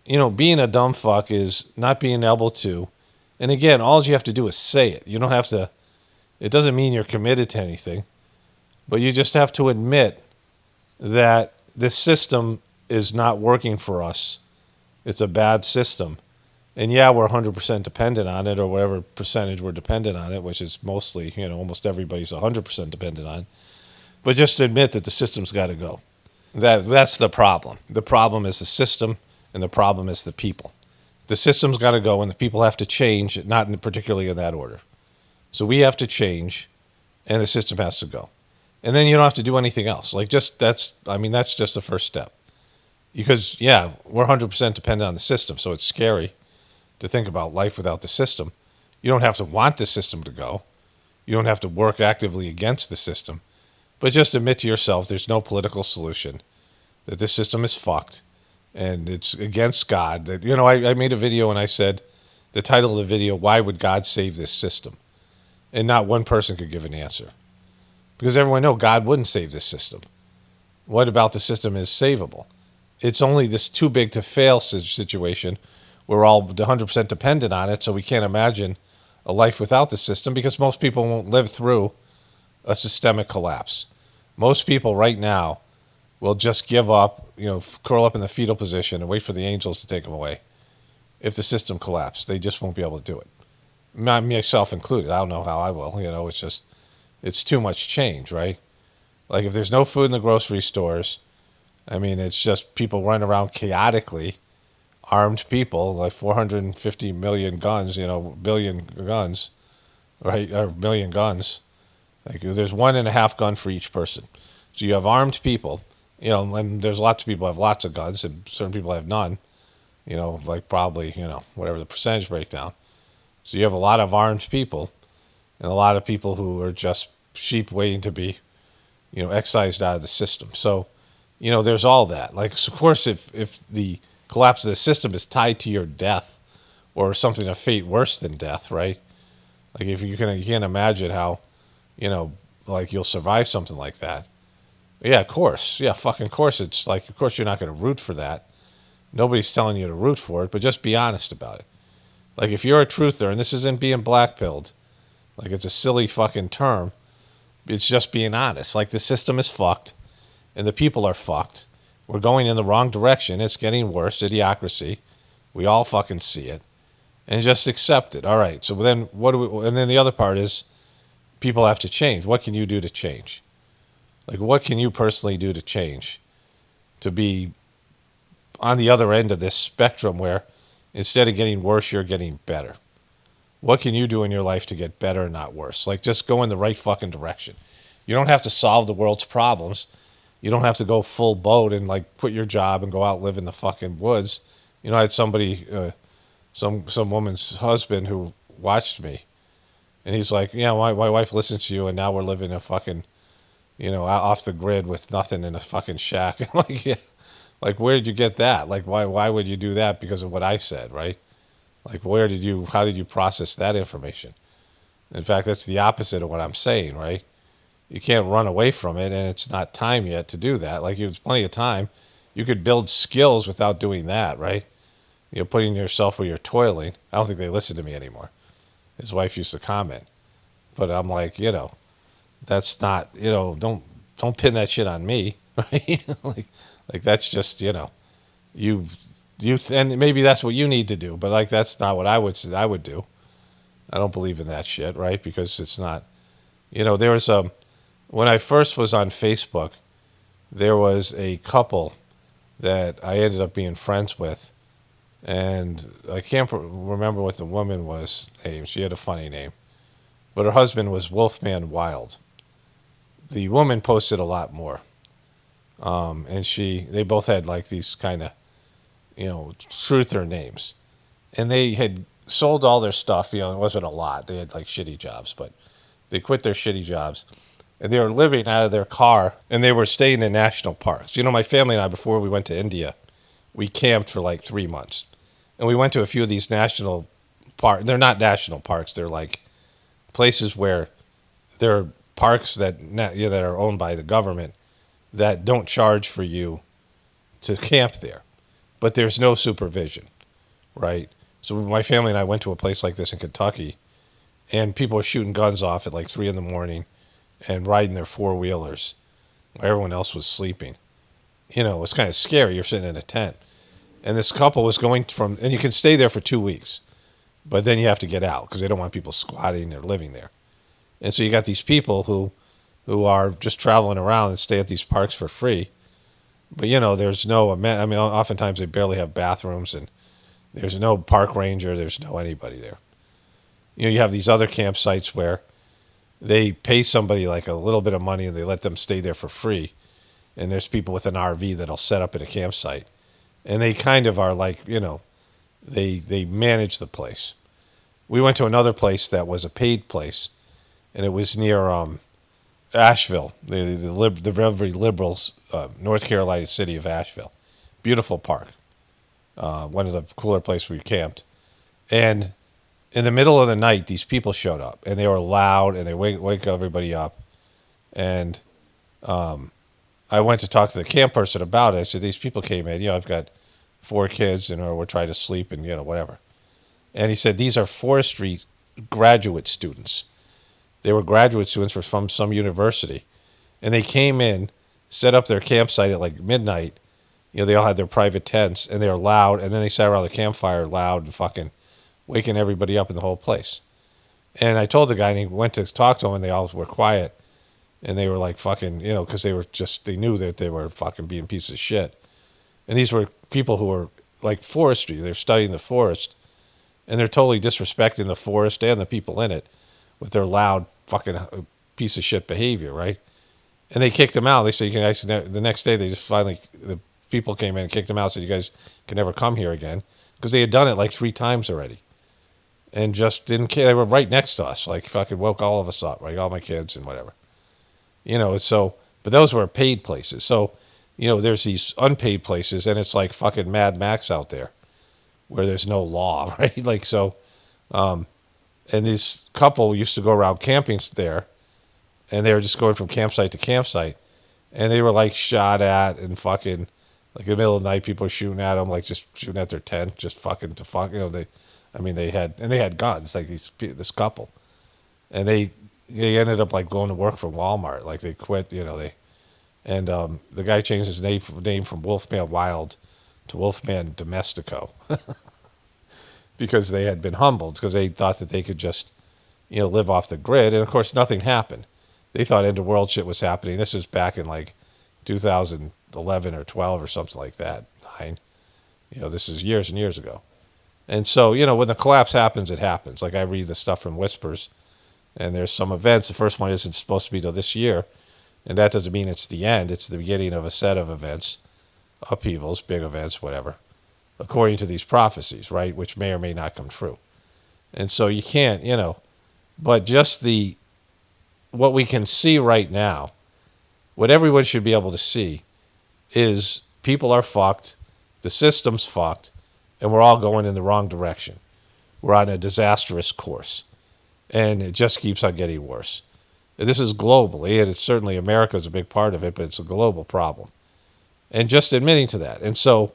you know, being a dumb fuck is not being able to, and again, all you have to do is say it. You don't have to, it doesn't mean you're committed to anything, but you just have to admit that this system is not working for us. It's a bad system. And yeah, we're 100% dependent on it, or whatever percentage we're dependent on it, which is mostly, you know, almost everybody's 100% dependent on. But just admit that the system's got to go. That's the problem. The problem is the system, and the problem is the people. The system's got to go, and the people have to change, not particularly in that order. So we have to change, and the system has to go. And then you don't have to do anything else. Like that's just the first step. Because yeah, we're 100% dependent on the system, so it's scary to think about life without the system. You don't have to want the system to go. You don't have to work actively against the system. But just admit to yourself there's no political solution, that this system is fucked, and it's against God. That I made a video and I said, the title of the video, "Why Would God Save This System?" And not one person could give an answer. Because everyone knows God wouldn't save this system. What about the system is savable? It's only this too big to fail situation. We're all 100% dependent on it, so we can't imagine a life without the system because most people won't live through a systemic collapse. Most people right now will just give up, curl up in the fetal position and wait for the angels to take them away. If the system collapsed, they just won't be able to do it. Myself included. I don't know how I will. It's too much change, right? Like if there's no food in the grocery stores, it's just people running around chaotically, armed people, like 450 million guns, billion guns, right? Or million guns. Like there's 1.5 gun for each person. So you have armed people, and there's lots of people who have lots of guns, and certain people have none, like probably, whatever the percentage breakdown. So you have a lot of armed people and a lot of people who are just sheep waiting to be, excised out of the system. So, there's all that. Like, of course, if the collapse of the system is tied to your death or something of fate worse than death, right? Like if you can't imagine how, like you'll survive something like that. Yeah, of course. Yeah, fucking course. It's like, of course you're not going to root for that. Nobody's telling you to root for it, but just be honest about it. Like if you're a truther, and this isn't being blackpilled, like it's a silly fucking term, it's just being honest. Like the system is fucked, and the people are fucked. We're going in the wrong direction. It's getting worse. Idiocracy. We all fucking see it. And just accept it. All right. So then and then the other part is people have to change. What can you do to change? Like what can you personally do to change? To be on the other end of this spectrum where instead of getting worse, you're getting better. What can you do in your life to get better and not worse? Like just go in the right fucking direction. You don't have to solve the world's problems. You don't have to go full boat and like quit your job and go out live in the fucking woods. I had somebody, some woman's husband who watched me, and he's like, "Yeah, my wife listens to you, and now we're living a fucking, off the grid with nothing in a fucking shack." I'm like, yeah, like where did you get that? Like why would you do that because of what I said, right? Like how did you process that information? In fact, that's the opposite of what I'm saying, right? You can't run away from it, and it's not time yet to do that. Like, there's plenty of time. You could build skills without doing that, right? Putting yourself where you're toiling. I don't think they listen to me anymore. His wife used to comment. But I'm like, that's not, don't pin that shit on me, right? like that's just, you and maybe that's what you need to do, but like that's not what I would do. I don't believe in that shit, right? Because it's not, there was when I first was on Facebook, there was a couple that I ended up being friends with, and I can't remember what the woman was named. She had a funny name, but her husband was Wolfman Wild. The woman posted a lot more, and they both had like these kind of, truther names, and they had sold all their stuff. It wasn't a lot. They had like shitty jobs, but they quit their shitty jobs. And they were living out of their car, and they were staying in national parks. My family and I, before we went to India, we camped for like 3 months. And we went to a few of these national parks. They're not national parks. They're like places where there are parks that are owned by the government that don't charge for you to camp there. But there's no supervision, right? So my family and I went to a place like this in Kentucky, and people were shooting guns off at like 3 a.m. and riding their four-wheelers while everyone else was sleeping. It's kind of scary. You're sitting in a tent. And this couple was going and you can stay there for 2 weeks, but then you have to get out because they don't want people squatting or living there. And so you got these people who are just traveling around and stay at these parks for free. But, there's no, oftentimes they barely have bathrooms, and there's no park ranger. There's no anybody there. You have these other campsites where they pay somebody like a little bit of money and they let them stay there for free. And there's people with an RV that'll set up in a campsite. And they kind of are like, they manage the place. We went to another place that was a paid place, and it was near Asheville, the very liberal North Carolina city of Asheville. Beautiful park. One of the cooler places we camped. And in the middle of the night, these people showed up, and they were loud, and they wake everybody up. And I went to talk to the camp person about it. I said, these people came in, I've got 4 kids, and we're trying to sleep and, whatever. And he said, these are forestry graduate students. They were graduate students from some university. And they came in, set up their campsite at like midnight. They all had their private tents, and they were loud. And then they sat around the campfire loud and fucking waking everybody up in the whole place. And I told the guy, and he went to talk to them, and they all were quiet. And they were like fucking, because they knew that they were fucking being pieces of shit. And these were people who were like forestry. They're studying the forest. And they're totally disrespecting the forest and the people in it with their loud fucking piece of shit behavior, right? And they kicked them out. They said, you can actually, the next day, the people came in and kicked them out, said, you guys can never come here again. Because they had done it like 3 times already. And just didn't care. They were right next to us. Like fucking woke all of us up, right? All my kids and whatever. But those were paid places. So, there's these unpaid places, and it's like fucking Mad Max out there where there's no law, right? Like, so, and this couple used to go around camping there, and they were just going from campsite to campsite, and they were like shot at and fucking, like in the middle of the night, people were shooting at them, like just shooting at their tent, just fucking to fuck, they had guns, like this couple, and they ended up like going to work for Walmart. Like they quit, the guy changed his name from Wolfman Wild to Wolfman Domestico because they had been humbled, because they thought that they could just, live off the grid. And of course, nothing happened. They thought end of world shit was happening. This is back in like 2011 or 12 or something like that. 9. This is years and years ago. And so, when the collapse happens, it happens. Like I read the stuff from Whispers, and there's some events. The first one isn't supposed to be till this year. And that doesn't mean it's the end. It's the beginning of a set of events, upheavals, big events, whatever, according to these prophecies, right? Which may or may not come true. And so you can't, but just what we can see right now, what everyone should be able to see is people are fucked, the system's fucked, and we're all going in the wrong direction. We're on a disastrous course. And it just keeps on getting worse. This is globally, and it's certainly America's a big part of it, but it's a global problem. And just admitting to that. And so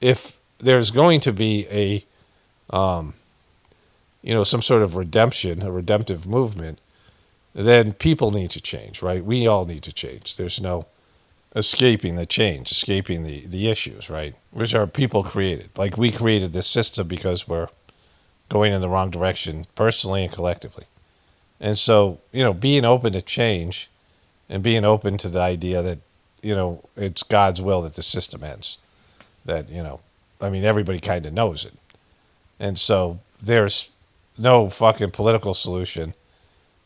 if there's going to be some sort of redemption, a redemptive movement, then people need to change, right? We all need to change. There's no escaping the change, escaping the issues, right? Which are people created. Like we created this system because we're going in the wrong direction personally and collectively. And so, being open to change and being open to the idea that, it's God's will that the system ends. That, everybody kind of knows it. And so there's no fucking political solution.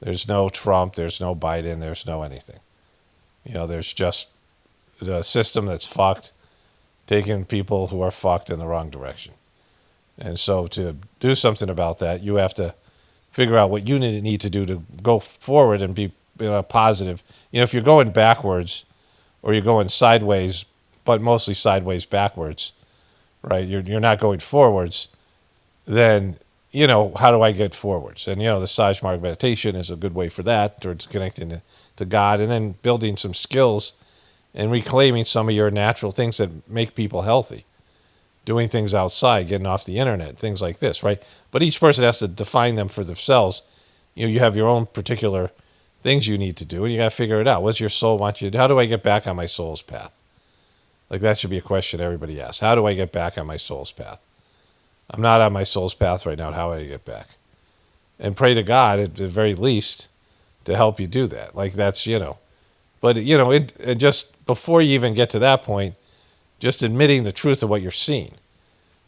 There's no Trump. There's no Biden. There's no anything. There's just the system that's fucked, taking people who are fucked in the wrong direction. And so to do something about that, you have to figure out what you need to do to go forward and be positive. If you're going backwards or you're going sideways, but mostly sideways backwards, right? You're not going forwards, then, how do I get forwards? And, the Sajmark meditation is a good way for that, towards connecting to God, and then building some skills and reclaiming some of your natural things that make people healthy. Doing things outside, getting off the internet, things like this, right? But each person has to define them for themselves. You have your own particular things you need to do, and you got to figure it out. What's your soul want you to do? How do I get back on my soul's path? Like that should be a question everybody asks. How do I get back on my soul's path? I'm not on my soul's path right now. How do I get back? And pray to God at the very least to help you do that. Like that's, but just before you even get to that point, just admitting the truth of what you're seeing,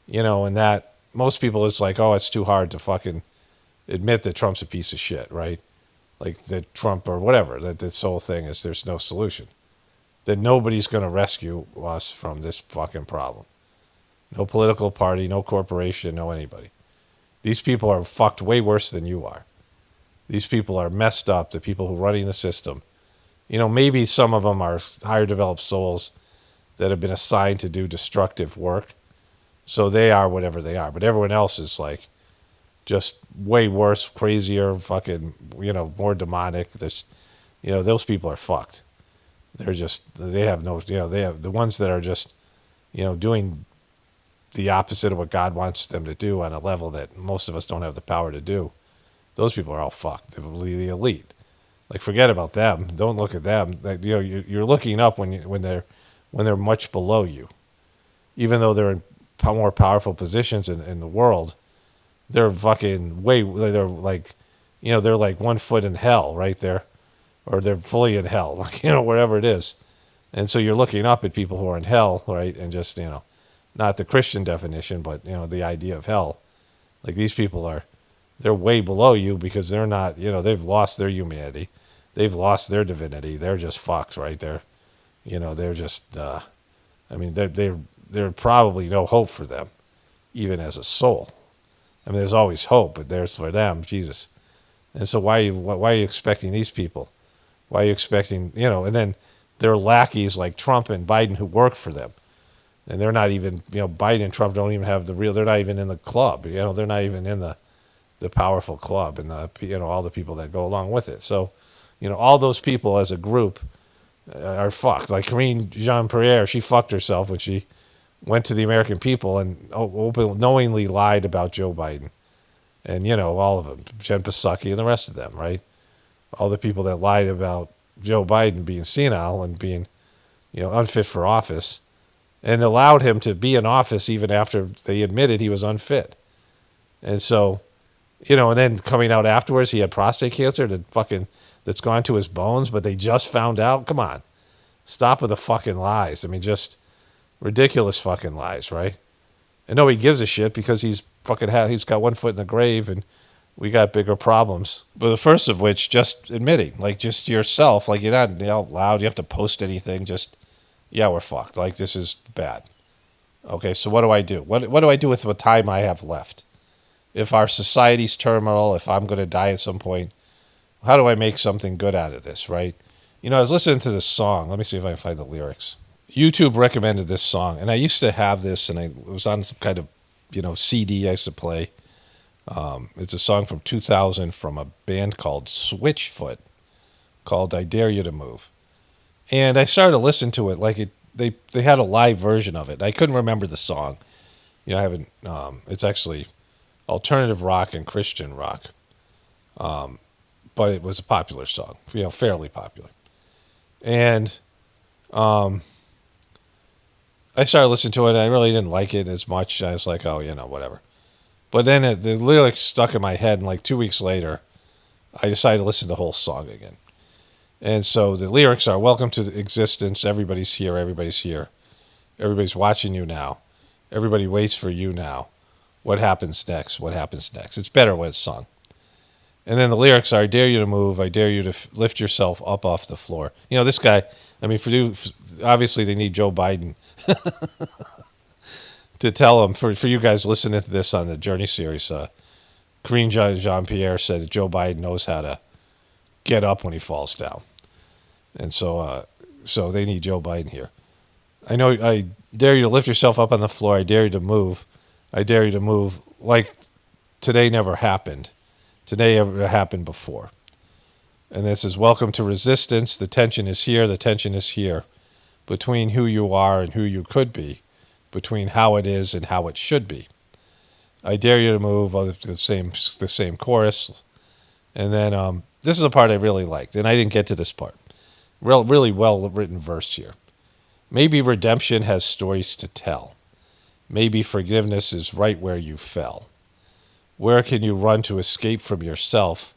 and that most people, it's like, oh, it's too hard to fucking admit that Trump's a piece of shit, right? like that Trump or whatever, that this whole thing is there's no solution. That nobody's going to rescue us from this fucking problem. No political party, no corporation, no anybody. These people are fucked way worse than you are. These people are messed up, the people who are running the system. You know, maybe some of them are higher developed souls that have been assigned to do destructive work. So they are whatever they are. But everyone else is like just way worse, crazier, fucking, you know, more demonic. This, you know, those people are fucked. They're just, they have no, you know, they have the ones that are just, you know, doing the opposite of what God wants them to do on a level that most of us don't have the power to do. Those people are all fucked. They're the elite. Like, forget about them. Don't look at them. Like, you know, you're looking up when they're much below you, even though they're in more powerful positions in the world. They're fucking they're like, you know, they're like 1 foot in hell right there, or they're fully in hell, like, you know, wherever it is. And so you're looking up at people who are in hell, right? And just, you know, not the Christian definition, but, you know, the idea of hell. Like, these people they're way below you because they're not, you know, they've lost their humanity. They've lost their divinity. They're just fucked, right? You know, they're just, I mean, they're probably no hope for them, even as a soul. I mean, there's always hope, but there's for them, Jesus. And so why are you expecting these people? Why are you expecting, you know, and then there are lackeys like Trump and Biden who work for them. And they're not even, you know, Biden and Trump don't even have they're not even in the club. You know, they're not even in the powerful club and you know, all the people that go along with it. So, you know, all those people as a group are fucked. Like Karine Jean-Pierre, she fucked herself when she went to the American people and knowingly lied about Joe Biden. And, you know, all of them, Jen Psaki and the rest of them, right? All the people that lied about Joe Biden being senile and being, you know, unfit for office, and allowed him to be in office even after they admitted he was unfit. And so, you know, and then coming out afterwards, he had prostate cancer that's gone to his bones, but they just found out. Come on. Stop with the fucking lies. I mean, just ridiculous fucking lies, right? And nobody gives a shit because he's got 1 foot in the grave and we got bigger problems. But the first of which, just admitting, like, just yourself, like, you're not out loud, you have to post anything, just, yeah, we're fucked. Like, this is bad. Okay, so what do I do? What do I do with the time I have left? If our society's terminal, if I'm going to die at some point, how do I make something good out of this, right? You know, I was listening to this song. Let me see if I can find the lyrics. YouTube recommended this song, and I used to have this, and it was on some kind of, you know, CD I used to play. It's a song from 2000 from a band called Switchfoot, called "I Dare You to Move." And I started to listen to it like they had a live version of it. I couldn't remember the song. You know, I haven't. It's actually alternative rock and Christian rock, but it was a popular song. You know, fairly popular. And I started listening to it. And I really didn't like it as much. I was like, oh, you know, whatever. But then the lyrics stuck in my head, and like 2 weeks later, I decided to listen to the whole song again. And so the lyrics are, welcome to existence, everybody's here, everybody's watching you now, everybody waits for you now, what happens next, It's better when it's sung. And then the lyrics are, I dare you to move, I dare you to lift yourself up off the floor. You know, this guy, I mean, obviously they need Joe Biden to tell him, for you guys listening to this on the Journey series, Karine Jean-Pierre said that Joe Biden knows how to get up when he falls down. And so they need Joe Biden here. I dare you to lift yourself up on the floor. I dare you to move. I dare you to move like today never happened. Today never happened before. And this is welcome to resistance. The tension is here. The tension is here between who you are and who you could be, between how it is and how it should be. I dare you to move. The same chorus. And then this is a part I really liked, and I didn't get to this part. Really well-written verse here. Maybe redemption has stories to tell. Maybe forgiveness is right where you fell. Where can you run to escape from yourself?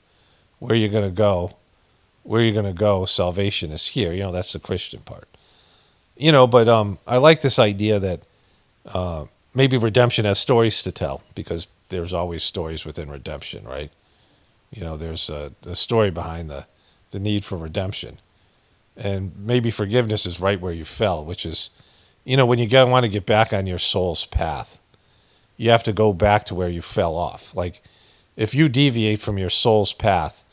Where are you going to go? Where are you going to go? Salvation is here. You know, that's the Christian part. You know, but I like this idea that maybe redemption has stories to tell, because there's always stories within redemption, right? there's a story behind the need for redemption. And maybe forgiveness is right where you fell, which is, when you want to get back on your soul's path, you have to go back to where you fell off. Like, if you deviate from your soul's path,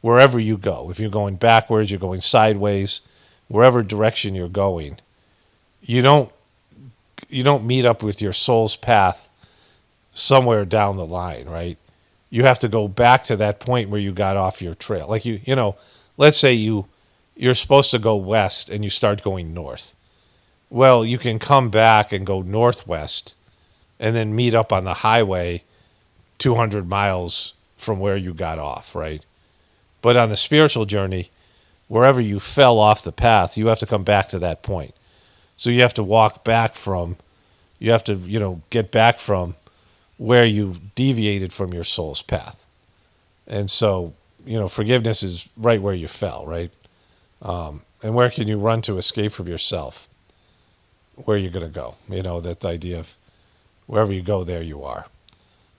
wherever you go, if you're going backwards, you're going sideways, wherever direction you're going, you don't meet up with your soul's path somewhere down the line, right? You have to go back to that point where you got off your trail. Like let's say you're supposed to go west and you start going north. Well, you can come back and go northwest and then meet up on the highway 200 miles from where you got off, right? But on the spiritual journey, wherever you fell off the path, you have to come back to that point. So you have to get back from where you deviated from your soul's path. And so, forgiveness is right where you fell, right? And where can you run to escape from yourself? Where you're going to go? That idea of wherever you go, there you are.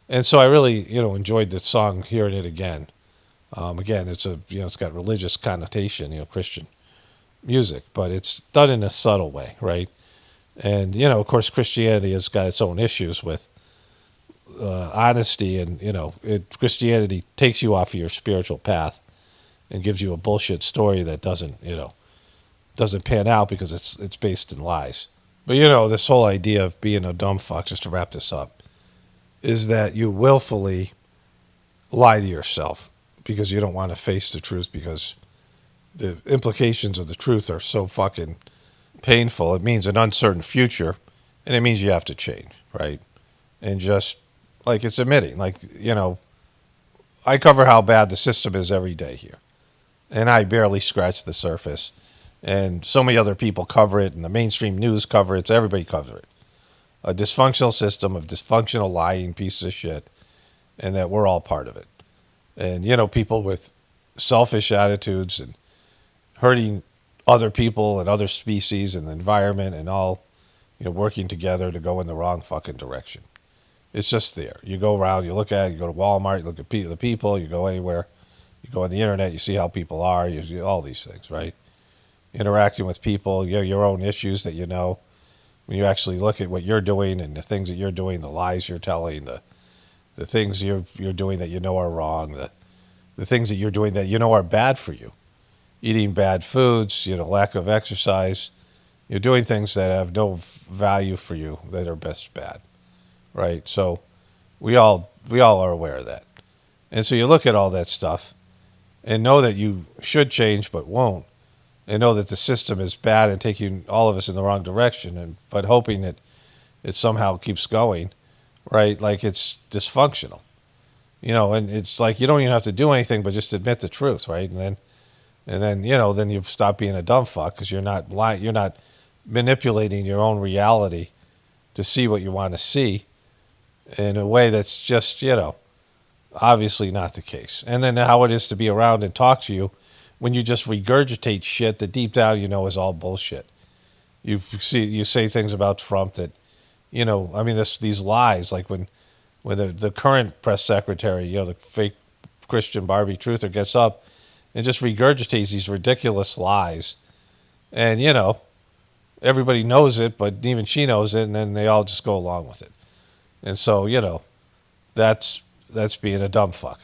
And so I really, enjoyed this song, hearing it again. Again, it's got religious connotation, Christian music, but it's done in a subtle way, right? And, of course, Christianity has got its own issues with honesty, and, Christianity takes you off of your spiritual path and gives you a bullshit story that doesn't pan out because it's based in lies. But, this whole idea of being a dumb fuck, just to wrap this up, is that you willfully lie to yourself because you don't want to face the truth, because the implications of the truth are so fucking painful. It means an uncertain future, and it means you have to change, right? And just, like, it's admitting, I cover how bad the system is every day here, and I barely scratch the surface. And so many other people cover it, and the mainstream news cover it, so everybody covers it. A dysfunctional system of dysfunctional lying pieces of shit, and that we're all part of it. And, people with selfish attitudes and hurting other people and other species and the environment and all, working together to go in the wrong fucking direction. It's just there. You go around, you look at it, you go to Walmart, you look at the people, you go anywhere, you go on the internet, you see how people are, you see all these things, right? Interacting with people, your own issues that when you actually look at what you're doing and the things that you're doing, the lies you're telling, the things you're doing that are wrong, the things that you're doing that are bad for you. Eating bad foods, lack of exercise. You're doing things that have no value for you, that are best bad, right? So we all are aware of that. And so you look at all that stuff and know that you should change but won't, and know that the system is bad and taking all of us in the wrong direction, but hoping that it somehow keeps going, right? Like it's dysfunctional, and it's like you don't even have to do anything but just admit the truth, right? And then then you've stopped being a dumb fuck because you're not manipulating your own reality to see what you want to see in a way that's just, obviously not the case. And then how it is to be around and talk to you when you just regurgitate shit that deep down is all bullshit. You say things about Trump that, these lies, like when the current press secretary, the fake Christian Barbie truther gets up and just regurgitates these ridiculous lies. And, everybody knows it, but even she knows it, and then they all just go along with it. And so, that's being a dumb fuck.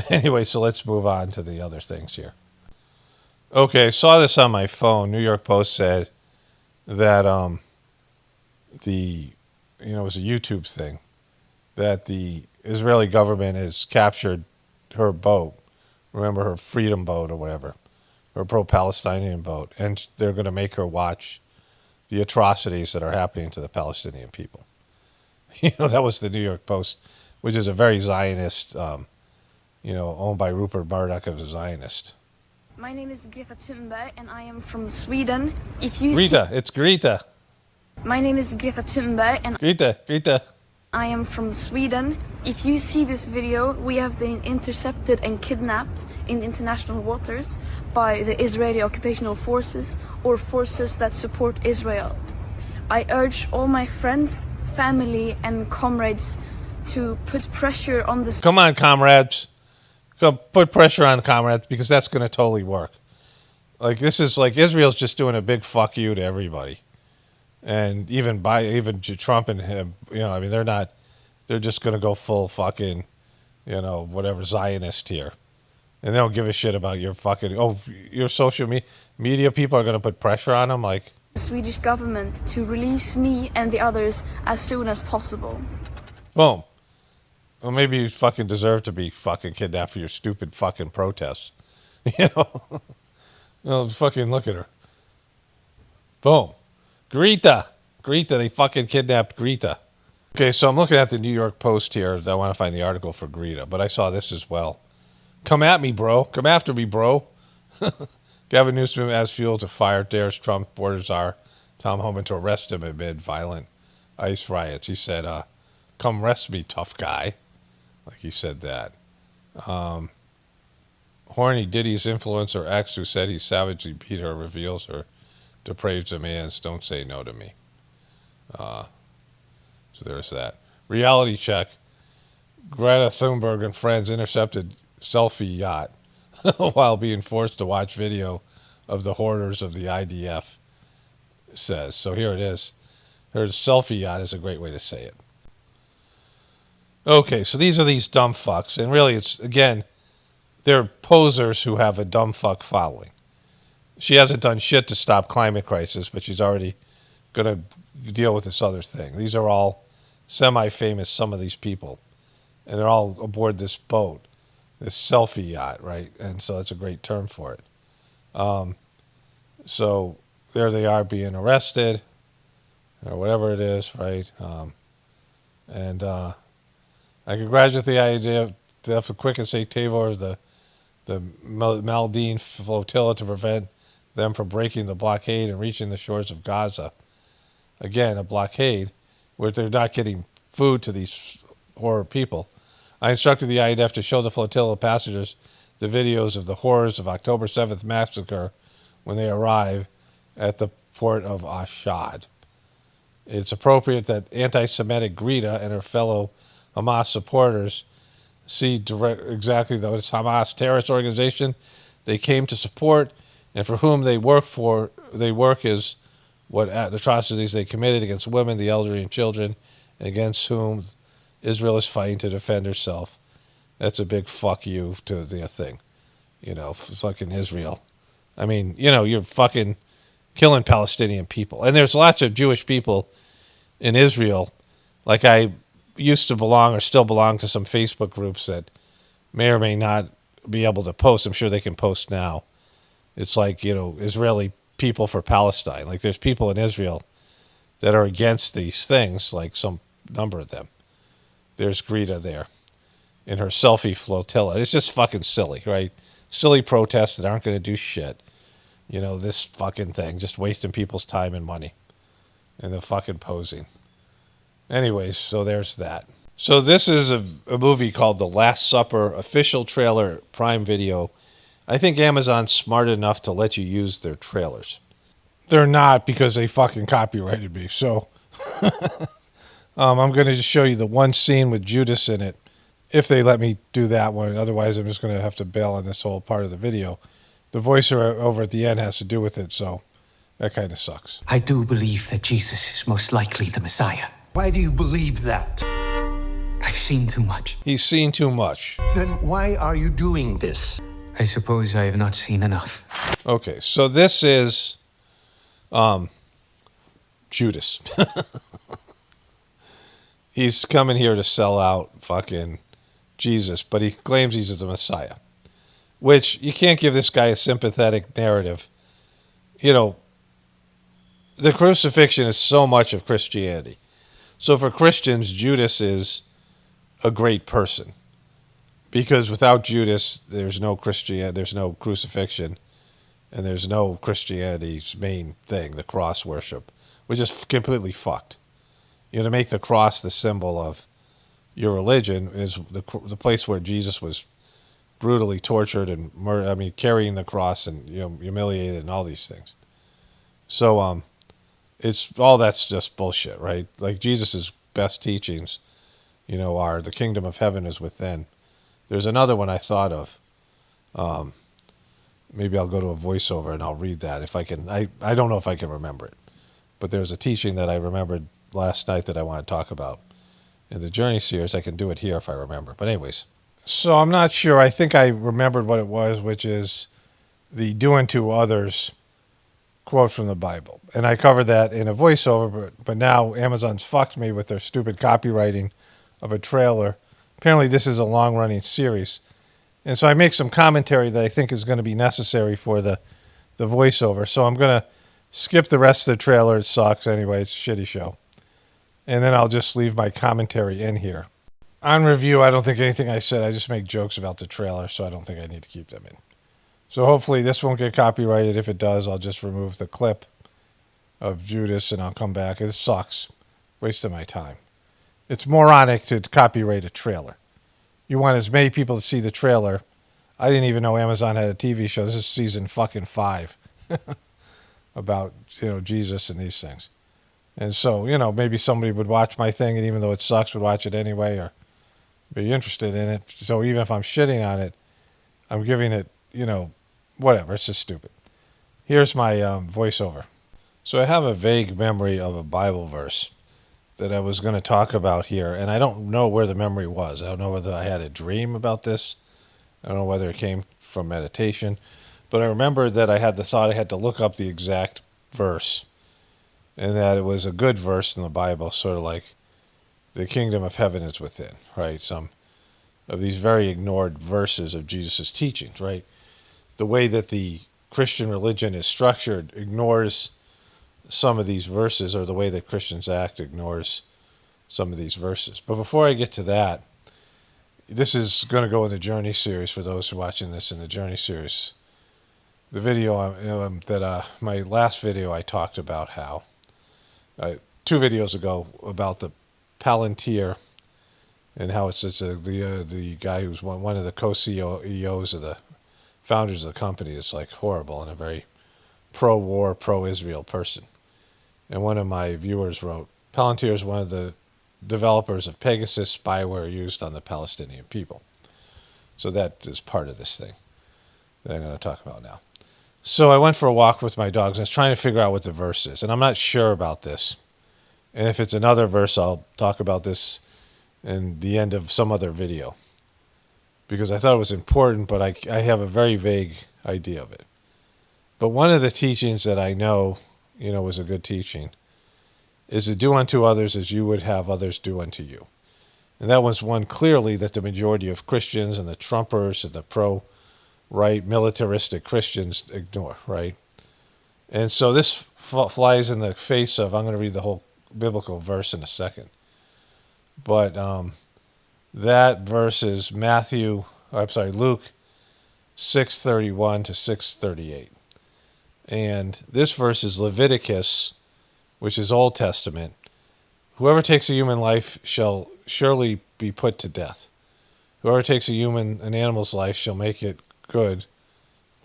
Anyway, so let's move on to the other things here. Okay, I saw this on my phone. New York Post said that it was a YouTube thing, that the Israeli government has captured her boat. Remember, her freedom boat or whatever, her pro-Palestinian boat, and they're going to make her watch the atrocities that are happening to the Palestinian people. That was the New York Post, which is a very Zionist, owned by Rupert Murdoch, of a Zionist. My name is Greta Thunberg, and I am from Sweden. It's Greta. My name is Greta Thunberg, and Greta. I am from Sweden. If you see this video, we have been intercepted and kidnapped in international waters by the Israeli occupational forces or forces that support Israel. I urge all my friends, family, and comrades to put pressure on this. Come on, comrades. Go put pressure on comrades because that's going to totally work. Like this is like Israel's just doing a big fuck you to everybody, and even Trump and him. You know, I mean, they're not. They're just going to go full fucking, you know, whatever Zionist here, and they don't give a shit about your fucking. Oh, your social media people are going to put pressure on them, like The Swedish government to release me and the others as soon as possible. boom. Well, maybe you fucking deserve to be fucking kidnapped for your stupid fucking protests, you know. No, fucking look at her. Boom. Greta. They fucking kidnapped Greta. Okay, so I'm looking at the New York Post here. I want to find the article for Greta, but I saw this as well. Come at me, bro. Come after me, bro. Gavin Newsom adds fuel to fire, dares Trump border czar Tom Homan to arrest him amid violent ICE riots. He said, come arrest me, tough guy. Like he said that. Horny Diddy's influencer ex who said he savagely beat her reveals her depraved demands. Don't say no to me. So there's that. Reality check. Greta Thunberg and friends intercepted selfie yacht while being forced to watch video of the hoarders of the IDF, says. So here it is. Her selfie yacht is a great way to say it. Okay, so these are these dumb fucks. And really, it's, again, they're posers who have a dumb fuck following. She hasn't done shit to stop climate crisis, but she's already going to deal with this other thing. These are all semi-famous, some of these people. And they're all aboard this boat, this selfie yacht, right? And so that's a great term for it. So there they are being arrested, or whatever it is, right? I congratulate the idea of the quick and safe Tavor, the Maldine flotilla to prevent them from breaking the blockade and reaching the shores of Gaza. Again, a blockade where they're not getting food to these horror people. I instructed the IDF to show the flotilla passengers the videos of the horrors of October 7th massacre when they arrive at the port of Ashdod. It's appropriate that anti-Semitic Greta and her fellow Hamas supporters see exactly this Hamas terrorist organization they came to support and for whom they work is what atrocities they committed against women, the elderly, and children, and against whom Israel is fighting to defend herself. That's a big fuck you to the thing. You know, fucking Israel. I mean, you know, you're fucking killing Palestinian people. And there's lots of Jewish people in Israel. Like I used to belong or still belong to some Facebook groups that may or may not be able to post. I'm sure they can post now. It's like, you know, Israeli people for Palestine. Like there's people in Israel that are against these things, like some number of them. There's Greta there in her selfie flotilla. It's just fucking silly, right? Silly protests that aren't going to do shit. You know, this fucking thing, just wasting people's time and money. And the fucking posing. Anyways, so there's that. So this is a movie called The Last Supper, official trailer, Prime Video. I think Amazon's smart enough to let you use their trailers. They're not because they fucking copyrighted me. So I'm going to just show you the one scene with Judas in it, if they let me do that one. Otherwise, I'm just going to have to bail on this whole part of the video. The voiceover over at the end has to do with it, so that kind of sucks. I do believe that Jesus is most likely the Messiah. Why do you believe that? I've seen too much. He's seen too much. Then why are you doing this? I suppose I have not seen enough. Okay, so this is Judas. He's coming here to sell out fucking Jesus, but he claims he's the Messiah. Which, you can't give this guy a sympathetic narrative. You know, the crucifixion is so much of Christianity. So for Christians, Judas is a great person. Because without Judas, there's no Christianity, there's no crucifixion, and there's no Christianity's main thing, the cross worship, which is completely fucked. You know, to make the cross the symbol of your religion is the place where Jesus was brutally tortured and carrying the cross and, you know, humiliated and all these things. So it's all that's just bullshit, right? Like Jesus' best teachings, you know, are the kingdom of heaven is within. There's another one I thought of. Maybe I'll go to a voiceover and I'll read that if I can. I don't know if I can remember it. But there's a teaching that I remembered last night that I want to talk about. In the Journey series, I can do it here if I remember. But anyways, so I'm not sure. I think I remembered what it was, which is the do unto others quote from the Bible. And I covered that in a voiceover, but now Amazon's fucked me with their stupid copywriting of a trailer. Apparently this is a long-running series. And so I make some commentary that I think is going to be necessary for the voiceover. So I'm going to skip the rest of the trailer. It sucks anyway. It's a shitty show. And then I'll just leave my commentary in here. On review, I don't think anything I said. I just make jokes about the trailer, so I don't think I need to keep them in. So hopefully this won't get copyrighted. If it does, I'll just remove the clip of Judas and I'll come back. It sucks. Waste of my time. It's moronic to copyright a trailer. You want as many people to see the trailer. I didn't even know Amazon had a TV show. This is season fucking 5 about, Jesus and these things. And so, maybe somebody would watch my thing, and even though it sucks, would watch it anyway or be interested in it. So even if I'm shitting on it, I'm giving it, whatever. It's just stupid. Here's my voiceover. So I have a vague memory of a Bible verse that I was going to talk about here, and I don't know where the memory was. I don't know whether I had a dream about this. I don't know whether it came from meditation. But I remember that I had the thought I had to look up the exact verse, and that it was a good verse in the Bible, sort of like the kingdom of heaven is within, right? Some of these very ignored verses of Jesus' teachings, right? The way that the Christian religion is structured ignores some of these verses, or the way that Christians act ignores some of these verses. But before I get to that, this is going to go in the Journey series for those who are watching this in the Journey series. The video my last video I talked about how 2 videos ago about the Palantir and how it's the guy who's one of the co-CEOs of the founders of the company is like horrible and a very pro-war, pro-Israel person. And one of my viewers wrote, Palantir is one of the developers of Pegasus spyware used on the Palestinian people. So that is part of this thing that I'm going to talk about now. So I went for a walk with my dogs and I was trying to figure out what the verse is. And I'm not sure about this. And if it's another verse, I'll talk about this in the end of some other video. Because I thought it was important, but I have a very vague idea of it. But one of the teachings that I know, was a good teaching is to do unto others as you would have others do unto you. And that was one clearly that the majority of Christians and the Trumpers and the pro-right militaristic Christians ignore, right? And so this flies in the face of, I'm going to read the whole biblical verse in a second. But that verse is Luke 6:31 to 6:38. And this verse is Leviticus, which is Old Testament. Whoever takes a human life shall surely be put to death. Whoever takes an animal's life shall make it good,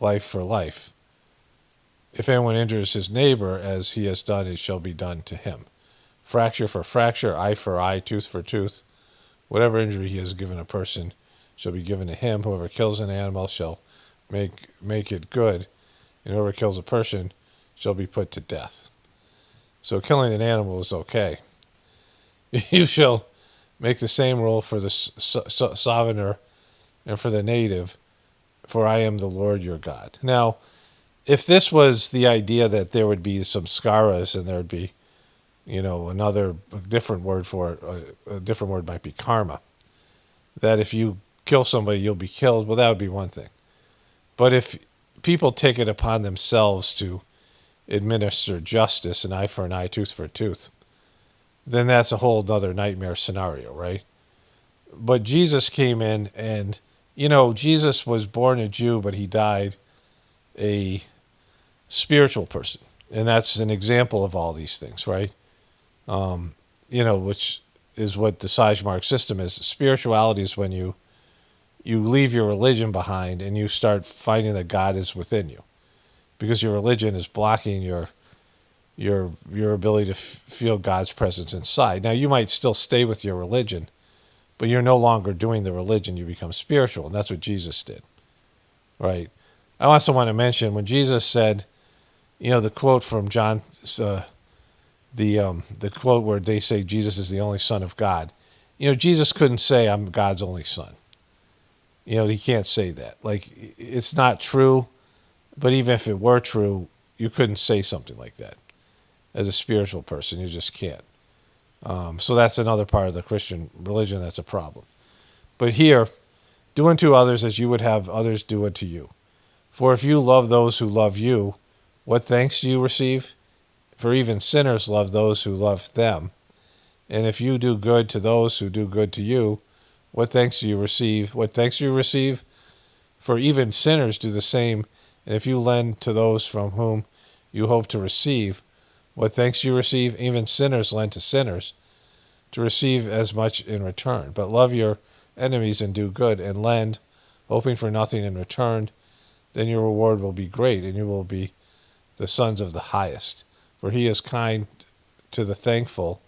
life for life. If anyone injures his neighbor as he has done, it shall be done to him. Fracture for fracture, eye for eye, tooth for tooth. Whatever injury he has given a person shall be given to him. Whoever kills an animal shall make it good, and whoever kills a person shall be put to death. So killing an animal is okay. You shall make the same rule for the sovereigner and for the native, for I am the Lord your God. Now, if this was the idea that there would be some skaras and there would be, another different word for it, a different word might be karma, that if you kill somebody, you'll be killed, well, that would be one thing. But if people take it upon themselves to administer justice, an eye for an eye, tooth for a tooth, then that's a whole other nightmare scenario, right? But Jesus came in and, Jesus was born a Jew, but he died a spiritual person. And that's an example of all these things, right? Which is what the Sajmark system is. Spirituality is when you leave your religion behind and you start finding that God is within you. Because your religion is blocking your ability to feel God's presence inside. Now, you might still stay with your religion, but you're no longer doing the religion. You become spiritual, and that's what Jesus did, right? I also want to mention when Jesus said, the quote from John, the quote where they say Jesus is the only Son of God. Jesus couldn't say I'm God's only son. He can't say that. Like, it's not true, but even if it were true, you couldn't say something like that. As a spiritual person, you just can't. So that's another part of the Christian religion that's a problem. But here, do unto others as you would have others do unto you. For if you love those who love you, what thanks do you receive? For even sinners love those who love them. And if you do good to those who do good to you, what thanks do you receive? What thanks do you receive? For even sinners do the same. And if you lend to those from whom you hope to receive, what thanks do you receive? Even sinners lend to sinners to receive as much in return. But love your enemies and do good and lend, hoping for nothing in return. Then your reward will be great, and you will be the sons of the highest. For he is kind to the thankful.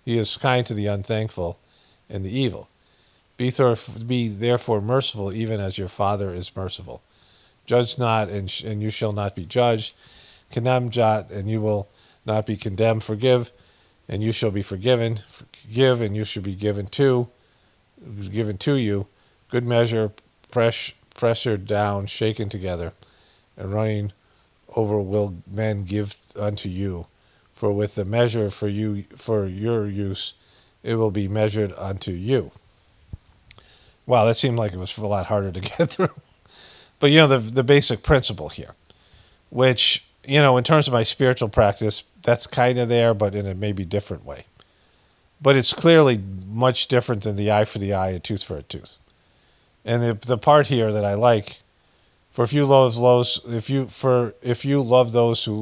He is kind to the unthankful and the evil. Be therefore merciful, even as your Father is merciful. Judge not, and you shall not be judged. Condemn not, and you will not be condemned. Forgive, and you shall be forgiven. Forgive, and you shall be given to you. Good measure, pressured down, shaken together, and running over will men give unto you. For with the measure for your use, it will be measured unto you. Wow, that seemed like it was a lot harder to get through. But the basic principle here, which, in terms of my spiritual practice, that's kind of there, but in a maybe different way. But it's clearly much different than the eye for the eye, a tooth for a tooth. And the part here that I like, for if you love those who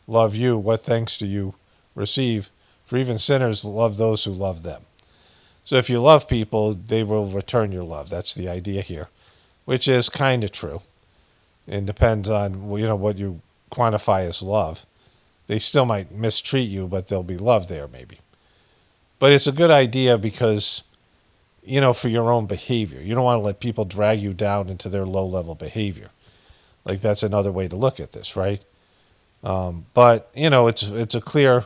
love you, what thanks do you receive? For even sinners love those who love them. So if you love people, they will return your love. That's the idea here, which is kind of true. It depends on what you quantify as love. They still might mistreat you, but there'll be love there maybe. But it's a good idea because, for your own behavior. You don't want to let people drag you down into their low-level behavior. Like, that's another way to look at this, right? But, it's a clear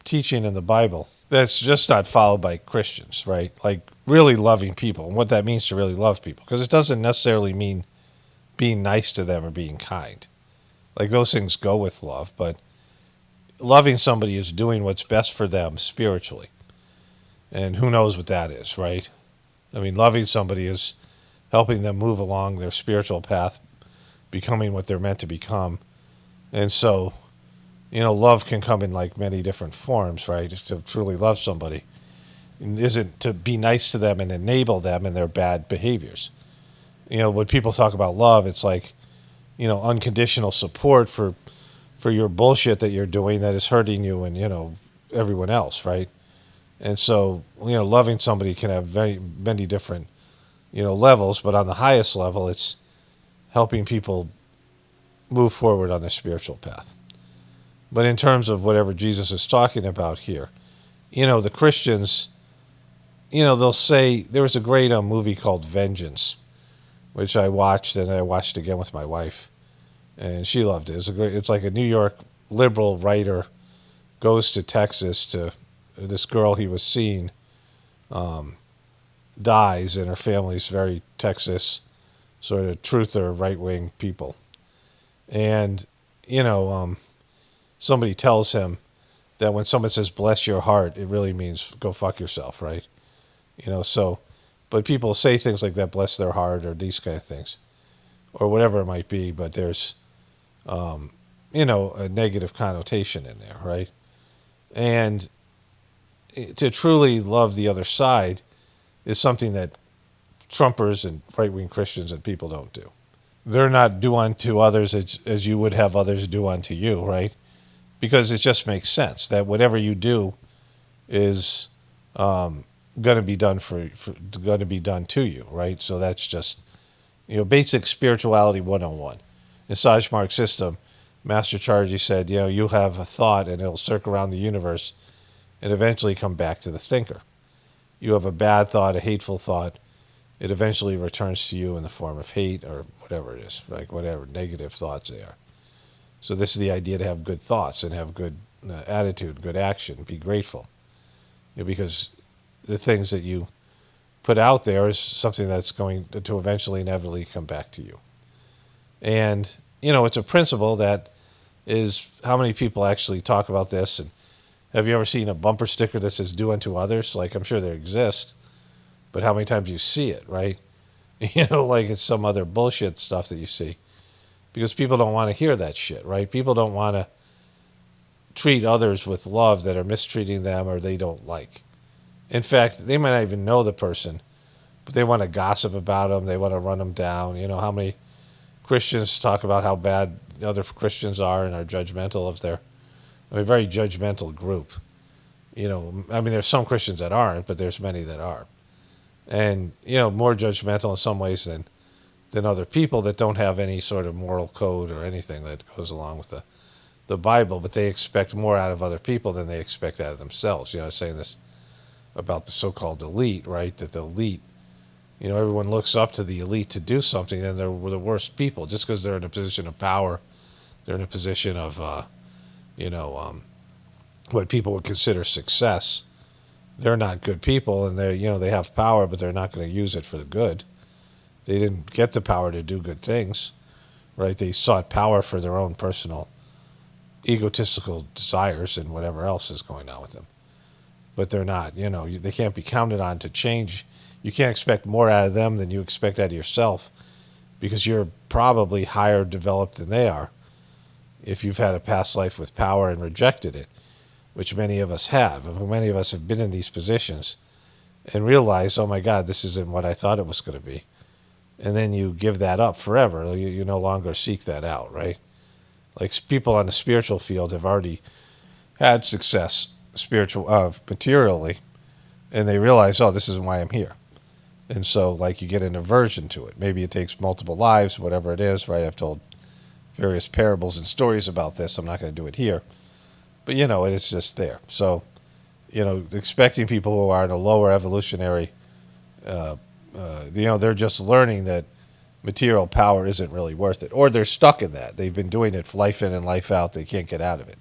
teaching in the Bible that's just not followed by Christians, right? Like, really loving people and what that means to really love people. Because it doesn't necessarily mean being nice to them or being kind. Like, those things go with love, but loving somebody is doing what's best for them spiritually. And who knows what that is, right? I mean, loving somebody is helping them move along their spiritual path, becoming what they're meant to become. And so, love can come in like many different forms, right? To truly love somebody isn't to be nice to them and enable them in their bad behaviors. When people talk about love, it's like, unconditional support for your bullshit that you're doing that is hurting you and, everyone else, right? And so, loving somebody can have many different, levels, but on the highest level, it's helping people move forward on their spiritual path. But in terms of whatever Jesus is talking about here, the Christians, they'll say, there was a great movie called Vengeance, which I watched, and I watched again with my wife, and she loved it. It's like a New York liberal writer goes to Texas to this girl he was seeing dies, and her family's very Texas sort of truther right-wing people. And, somebody tells him that when someone says, bless your heart, it really means go fuck yourself, right? But people say things like that, bless their heart, or these kind of things, or whatever it might be, but there's, a negative connotation in there, right? And to truly love the other side is something that Trumpers and right-wing Christians and people don't do. They're not do unto others as you would have others do unto you, right? Because it just makes sense that whatever you do is going to be done going to be done to you, right? So that's just basic spirituality 101. In Sajmark's system, Master Charji said, you have a thought and it'll circle around the universe and eventually come back to the thinker. you have a bad thought, a hateful thought, it eventually returns to you in the form of hate or whatever it is, like whatever negative thoughts they are. So this is the idea, to have good thoughts and have good attitude, good action, be grateful. Because the things that you put out there is something that's going to eventually inevitably come back to you. And, it's a principle that is, how many people actually talk about this? And have you ever seen a bumper sticker that says do unto others? Like, I'm sure they exist, but how many times do you see it, right? Like it's some other bullshit stuff that you see. Because people don't want to hear that shit, right? People don't want to treat others with love that are mistreating them or they don't like. In fact, they might not even know the person, but they want to gossip about them. They want to run them down. How many Christians talk about how bad other Christians are and are judgmental of their, very judgmental group. There's some Christians that aren't, but there's many that are. And, more judgmental in some ways than other people that don't have any sort of moral code or anything that goes along with the Bible, but they expect more out of other people than they expect out of themselves. I was saying this about the so-called elite, right? That the elite, everyone looks up to the elite to do something, and they're the worst people just because they're in a position of power. They're in a position of, what people would consider success. They're not good people, and they have power, but they're not going to use it for the good. They didn't get the power to do good things, right? They sought power for their own personal egotistical desires and whatever else is going on with them. But they're not, they can't be counted on to change. You can't expect more out of them than you expect out of yourself, because you're probably higher developed than they are if you've had a past life with power and rejected it, which many of us have. Many of us have been in these positions and realized, oh my God, this isn't what I thought it was going to be. And then you give that up forever. You no longer seek that out, right? Like people on the spiritual field have already had success materially, and they realize, oh, this isn't why I'm here. And so, like, you get an aversion to it. Maybe it takes multiple lives, whatever it is, right? I've told various parables and stories about this. I'm not going to do it here. But, it's just there. So, expecting people who are in a lower evolutionary, they're just learning that material power isn't really worth it. Or they're stuck in that. They've been doing it life in and life out. They can't get out of it.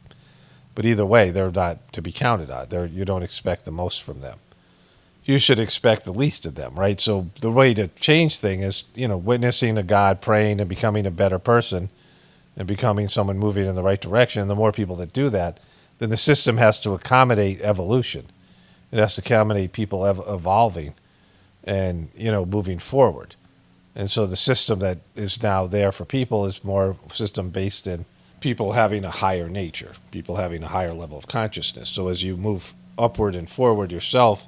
But either way, they're not to be counted on. You don't expect the most from them. You should expect the least of them, right? So the way to change things is, witnessing to God, praying, and becoming a better person, and becoming someone moving in the right direction. And the more people that do that, then the system has to accommodate evolution. It has to accommodate people evolving and, moving forward. And so the system that is now there for people is more system based in people having a higher nature, people having a higher level of consciousness. So as you move upward and forward yourself,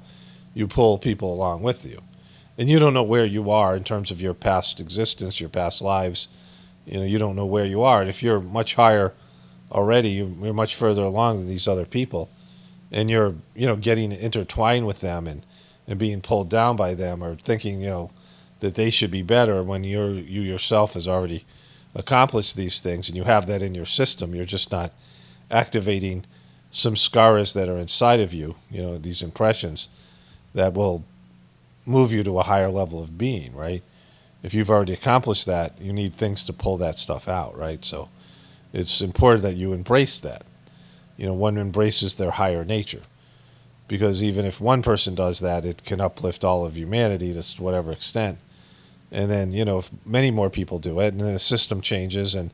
you pull people along with you. And you don't know where you are in terms of your past existence, your past lives. You don't know where you are. And if you're much higher already, you're much further along than these other people. And you're, getting intertwined with them and being pulled down by them, or thinking, that they should be better when you yourself has already accomplished these things, and you have that in your system. You're just not activating some scars that are inside of you, these impressions that will move you to a higher level of being, right? If you've already accomplished that, you need things to pull that stuff out, right? So it's important that you embrace that. One embraces their higher nature, because even if one person does that, it can uplift all of humanity to whatever extent. And then, if many more people do it, and then the system changes, and,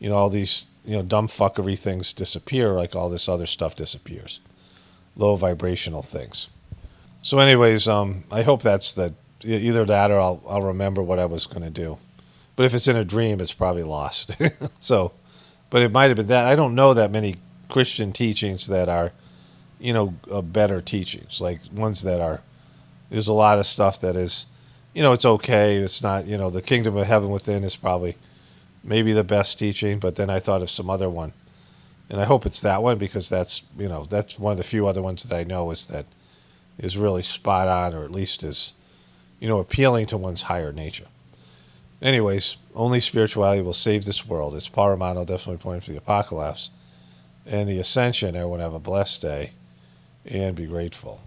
all these, dumb fuckery things disappear, like all this other stuff disappears. Low vibrational things. So anyways, I hope that's either that or I'll remember what I was going to do. But if it's in a dream, it's probably lost. So, but it might have been that. I don't know that many Christian teachings that are, better teachings, like ones that are, there's a lot of stuff that is, it's okay. It's not, the kingdom of heaven within is probably maybe the best teaching, but then I thought of some other one. And I hope it's that one, because that's, that's one of the few other ones that I know is really spot on, or at least is, appealing to one's higher nature. Anyways, only spirituality will save this world. It's Paul Romano, definitely pointing to the apocalypse and the ascension. Everyone have a blessed day and be grateful.